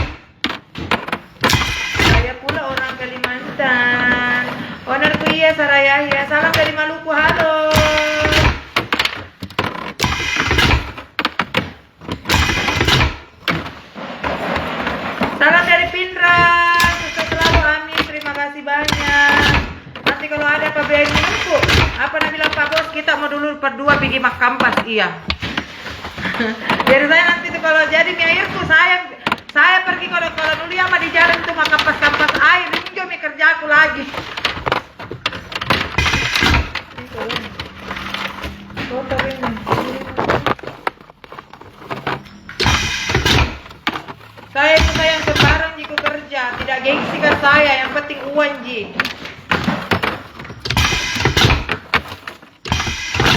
Saya pula orang Kalimantan. Ownerku iya Saraya ya. Salam dari Maluku. Halo. Salam dari Pindra. Sukses selalu amin. Terima kasih banyak. Nanti kalau ada apa biayain minumku. Apa nak bilang Pak Bos, kita mau dulu berdua pergi mak kampas. Iya. Jadi saya nanti tuh kalau jadi mie air tuh saya pergi kalau dulu ya mah di jalan tuh mak kampas air. Ini juga mie kerja aku lagi. Kotor ini. Saya itu sayang sembarang jiku kerja, tidak gengsi kan saya, yang penting uang ji.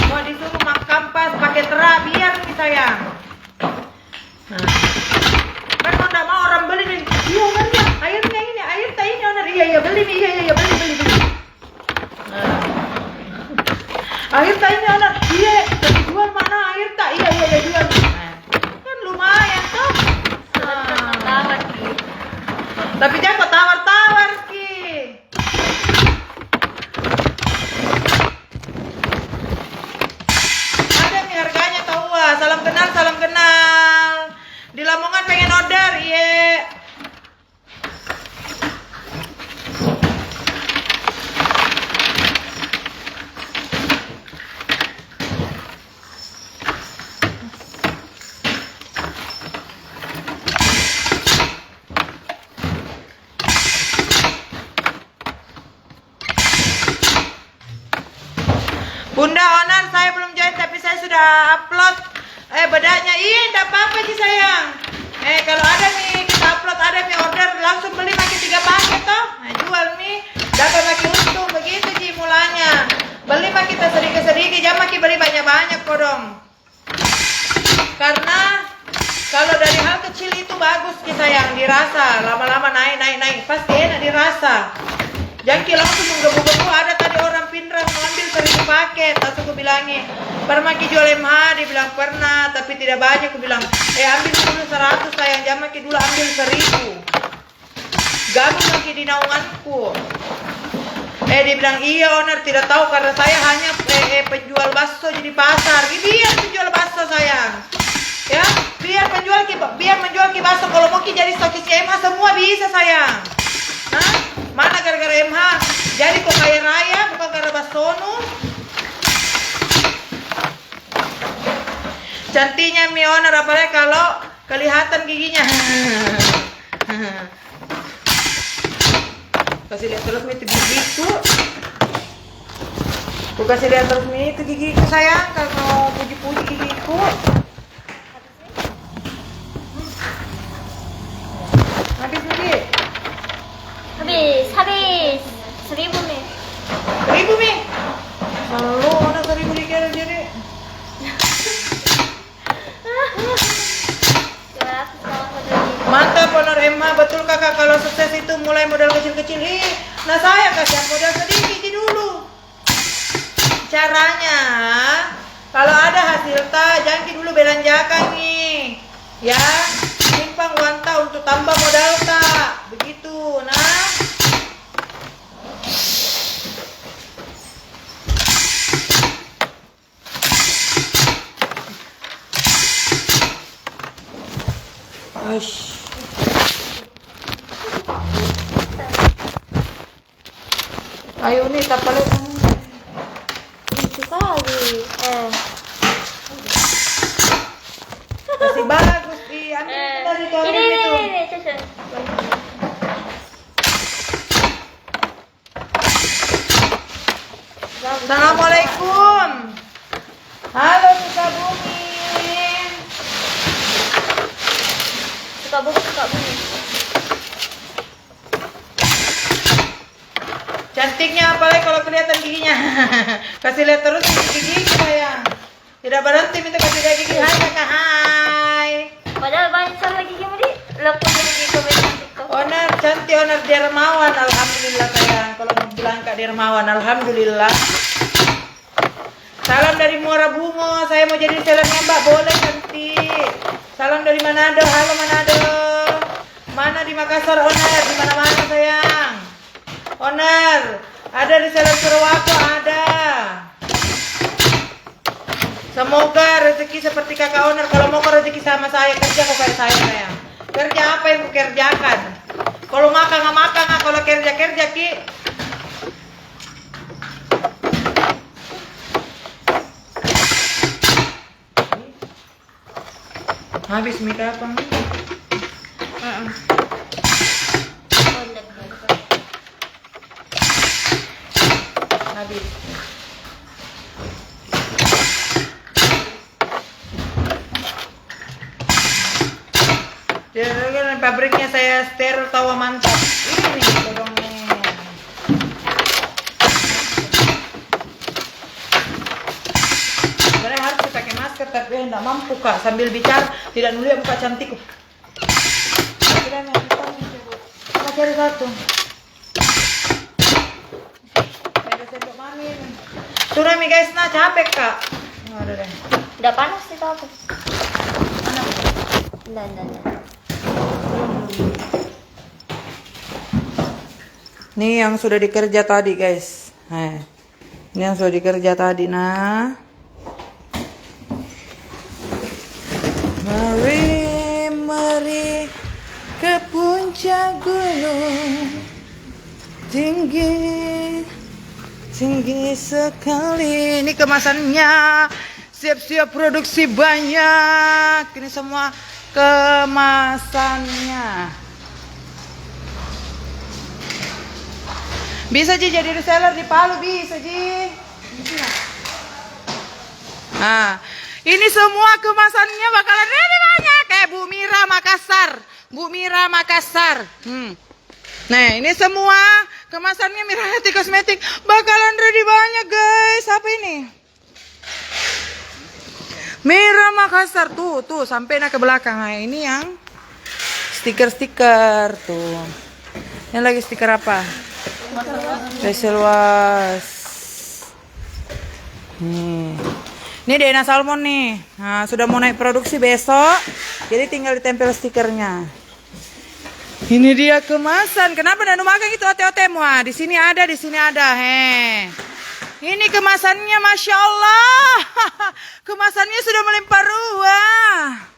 Mau disuruh mak kampas pakai terah biar nih sayang. Nah. Kan kalau nggak mau orang beli nih, iya kan ya, airnya ini, air teh ini owner, iya beli nih, iya beli. Nah. Air teh ini owner, iya, jadi jual mana air tak, iya jual. Nah. Kan lumayan tuh. Tapi jangan kau tawar-tawar Ki. Ada nih harganya tahu ah. Salam kenal, salam kenal. Di Lamongan pengen order, iya. Bunda Onan, saya belum join tapi saya sudah upload bedaknya. Iya, enggak apa-apa sih sayang. Kalau ada nih kita upload, ada nih order, langsung beli makin 3 paket toh. Nah, jual nih, dapat makin untung begitu sih mulanya. Beli makin sedikit-sedikit, jangan makin beli banyak-banyak kodong. Karena kalau dari hal kecil itu bagus sih sayang, dirasa lama-lama naik, pasti enak dirasa. Jangan langsung menggebu-gebu. Ada tadi orang Pindrang mau ambil 1000 paket, langsung aku bilangin, pernah jual MH, dia bilang pernah, tapi tidak banyak. Aku bilang, ambil dulu 100 sayang, jangan makin dulu ambil 1000. Gabung lagi di naunganku. Dia bilang, iya owner, tidak tahu karena saya hanya penjual bakso di pasar. Biar penjual bakso sayang. Ya, biar menjual ki bakso. Kalau mau ki jadi stokis MH semua bisa sayang. Hah? Mana gara-gara MH? Jadi kok kaya raya bukan gara basono. Cantiknya mi owner, apalagi kalau kelihatan giginya. Kasih lihat terus mi itu gigiku. Aku kasih lihat terus mi itu gigiku sayang, kalau mau puji-puji gigiku. Habis Mi. Habis 1000 nih. 1000 Mi. Selalu ada 1000 dikira jadi. 200 kalau lagi. Mantap owner Emma, betul kakak kalau sukses itu mulai modal kecil-kecil. Nah saya kasih modal sedikit dulu. Caranya, kalau ada hasil jangan dulu belanjakan nih, ya simpan uang untuk tambah modal begitu. Nah, ayo nih tapalin. Itu kali. Masih bagus ambil dari koran itu. Ini, Cece. Assalamualaikum. Halo Sukabumi. Sukabumi. Cantiknya apalagi kalau kelihatan giginya. Kasih lihat terus gigi sayang. Tidak berhenti minta kasih lihat gigi. Hai kakak, hai. Padahal banyak salah gigi mau di lepas gigi komen TikTok. Owner cantik, owner dermawan, alhamdulillah sayang. Kalau mau bilang Kak Dermawan, alhamdulillah. Salam dari Muara Bungo, saya mau jadi selebnya Mbak, boleh cantik. Salam dari Manado, halo Manado. Mana di Makassar owner, di mana-mana sayang. Owner, ada di Seleb Purwaku ada. Semoga rezeki seperti kakak owner. Kalau mau rezeki sama saya, kerja kok kayak saya sayang. Kerja apa yang kukerjakan? Kalau makan nggak makan, kalau kerja Ki. Habis mie kapan? Habis. Jadi pabriknya saya steril tawa mantap. Ini bodongnya. Sebenarnya harus pakai masker tapi enggak mampu Kak. Sambil bicara tidak nulis muka cantikku. Kita cari satu. Sendok mami ini. Sudah mi guys, nah capek Kak. Ada deh. Udah panas itu apa? Enggak. Nih yang sudah dikerja tadi guys. Ini yang sudah dikerja tadi. Nah, mari ke puncak gunung, tinggi sekali. Ini kemasannya, siap-siap produksi banyak. Ini semua kemasannya. Bisa Ji jadi reseller di Palu, bisa Ji. Nah, ini semua kemasannya bakalan ready banyak kayak Bu Mira Makassar. Bu Mira Makassar. Nah, ini semua kemasannya Mirahati Kosmetik bakalan ready banyak guys. Apa ini? Mira Makassar tuh sampai ke belakang. Nah, ini yang stiker tuh. Yang lagi stiker apa? Facial wash. Ini Dena Salmon nih. Nah, sudah mau naik produksi besok. Jadi tinggal ditempel stikernya. Ini dia kemasan. Kenapa Danu makan gitu ote-ote mua? Di sini ada. Ini kemasannya, masya Allah. Kemasannya sudah melimpah ruah.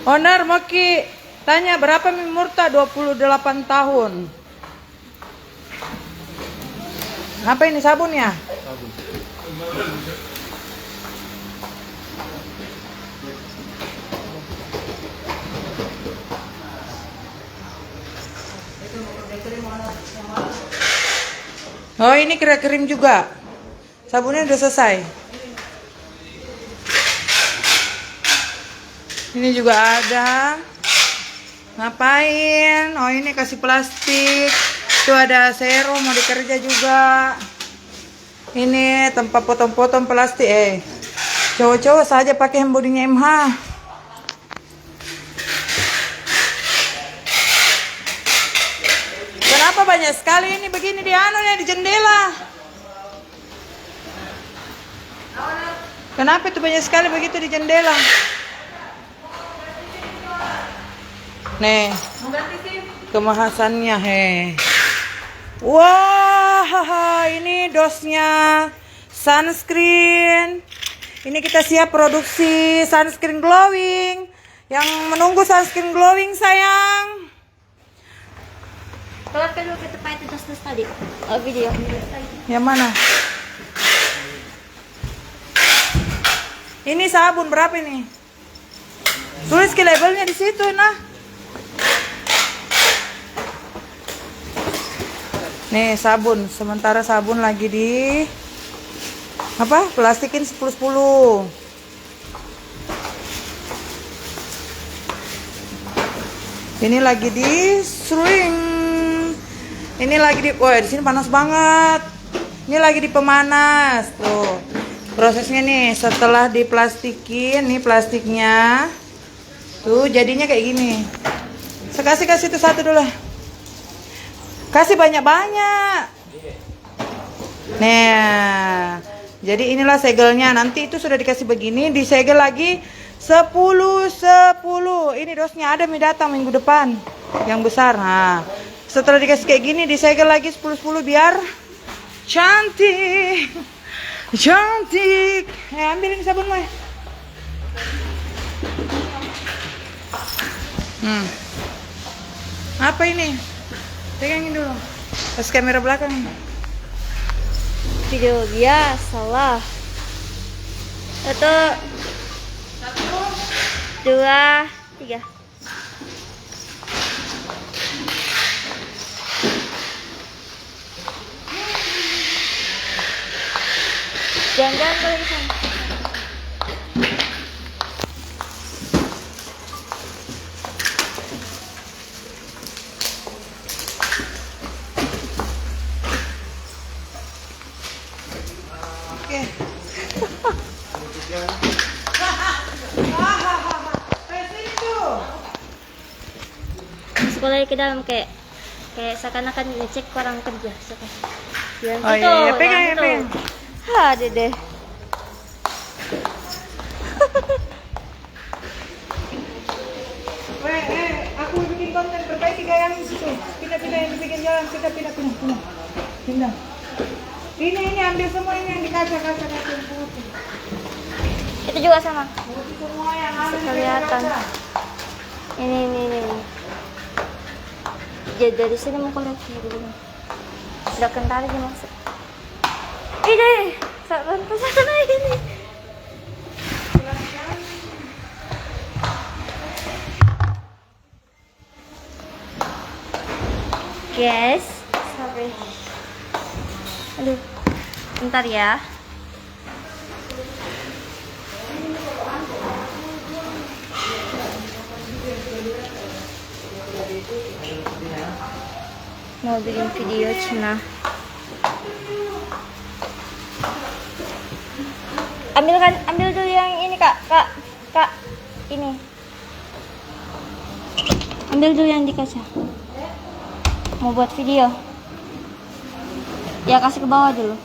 Owner Moki tanya berapa Mimurta 28 tahun. Apa ini sabun ya? Sabun. Oh ini krim juga. Sabunnya udah selesai. Ini juga ada. Ngapain? Oh ini kasih plastik. Itu ada serum mau dikerja juga. Ini tempat potong-potong plastik. Cowok-cowok saja pakai hand bodinya MH. Kenapa banyak sekali ini begini di di jendela? Kenapa itu banyak sekali begitu di jendela? Nih, kemasannya wah, ini dosnya sunscreen. Ini kita siap produksi sunscreen glowing. Yang menunggu sunscreen glowing sayang. Kalau kan kita pakai dos tadi. Oh video. Yang mana? Ini sabun berapa ini? Tulis ke labelnya di situ nah. Nih sabun, sementara sabun lagi di apa? Plastikin 10-10. Ini lagi di string. Ini lagi di, wah di sini panas banget. Ini lagi di pemanas tuh. Prosesnya nih setelah diplastikin, nih plastiknya tuh jadinya kayak gini. Kasih itu satu dulu. Kasih banyak-banyak. Nah, jadi inilah segelnya. Nanti itu sudah dikasih begini, disegel lagi 10-10. Ini dosnya ada datang minggu depan yang besar. Nah, setelah dikasih kayak gini, disegel lagi 10-10 biar cantik. Cantik. Ambilin sabun mah. Apa ini? Pegangin dulu. Pas kamera belakang. Video biasa lah. 1, 2, 3. Jangan boleh di sana. Oke. Sekolah ke dalam kayak seakan-akan ngecek orang kerja. Oh iya, pegang. Ha, dede. Aku bikin konten perbaiki gaya yang situ. Pindah-pindah yang bikin jalan, kita pindah. Ini ambil semua ini yang di kaca-kaca yang putih. Itu juga sama. Putih semua yang ambil di Kelihatan. kaca. Ini. Jadi dari sini mau lihat dulu. Udah kental aja masuk. Ini, saran ke sana ini. Guys, sorry. Aduh, bentar ya. Mau bikin video Cina. Ambil dulu yang ini kak, ini. Ambil dulu yang di kaca. Mau buat video. Ya kasih ke bawah dulu.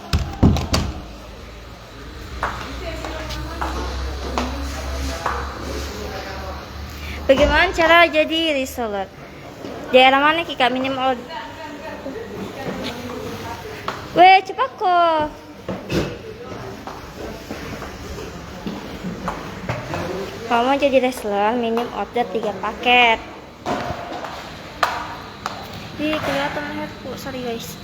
Bagaimana cara jadi reseller? Daerah mana Kika minim order? Weh, cepat kok. Kalau mau jadi reseller, minim order 3 paket. Ih, kelihatan leherku, sorry guys.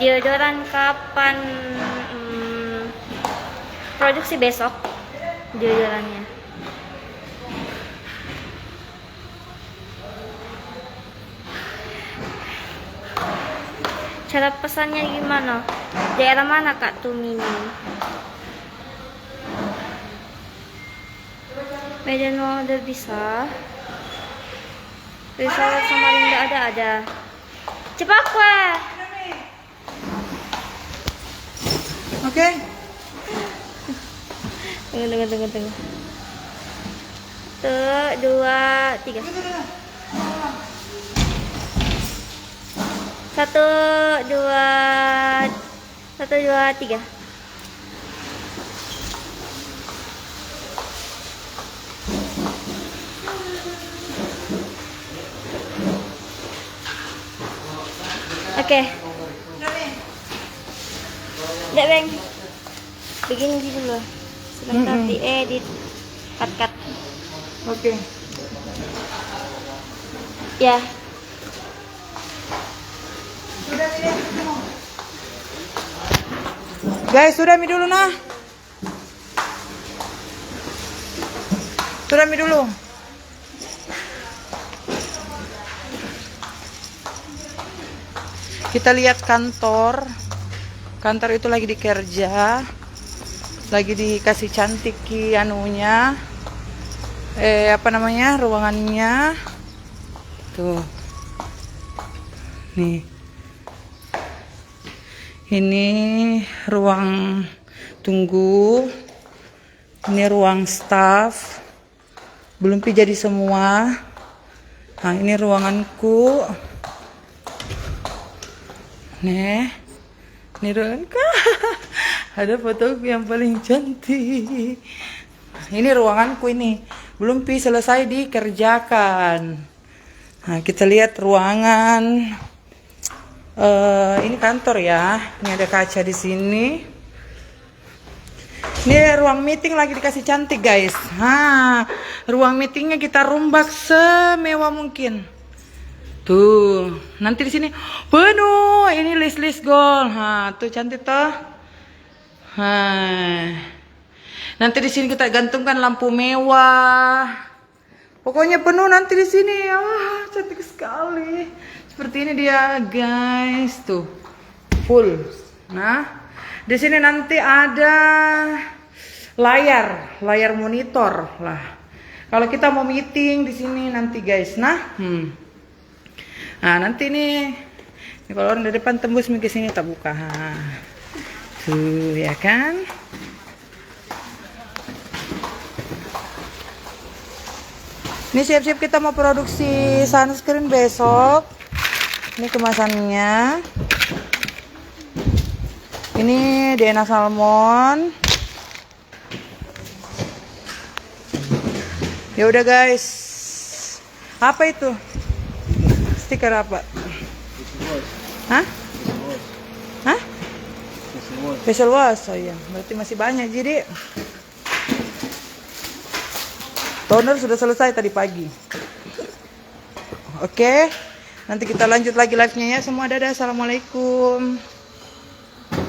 Deodoran kapan produksi besok deodorannya. Cara pesannya gimana? Daerah mana Kak Tumini? Medan order bisa. Risalah Samarinda ada. Cepat kue. Oke. Tunggu. 1, 2, 3. 1, 2, 3. Oke. Dek Beng, begini dulu. Sebentar diedit, cut. Oke. Ya. Guys, sudah mi dulu nah. Sudah mi dulu. Kita lihat kantor. Kantor itu lagi dikerja. Lagi dikasih cantik ki anunya. Ruangannya. Tuh. Nih. Ini ruang tunggu. Ini ruang staff. Belum jadi semua. Nah, ini ruanganku. Nih. Ini ruanganku. Ada fotoku yang paling cantik. Ini ruanganku ini. Belum selesai dikerjakan. Nah, kita lihat ruangan. Ini kantor ya. Ini ada kaca di sini. Ini ruang meeting lagi dikasih cantik guys. Ruang meetingnya kita rombak semewah mungkin. Tuh, nanti di sini penuh. Ini list gold. Tuh cantik toh. Nanti di sini kita gantungkan lampu mewah. Pokoknya penuh nanti di sini. Cantik sekali. Seperti ini dia guys, tuh full. Nah, di sini nanti ada layar monitor lah. Kalau kita mau meeting di sini nanti guys, nah nanti nih kalau orang dari depan tembus ke sini tak buka. Tuh ya kan. Ini siap-siap kita mau produksi sunscreen besok. Ini kemasannya. Ini DNA salmon. Ya udah guys. Apa itu? Stiker apa? Hah? Hah? Facial wash. Oh iya, berarti masih banyak. Jadi toner sudah selesai tadi pagi. Oke. Nanti kita lanjut lagi live-nya ya. Semua dadah. Assalamualaikum.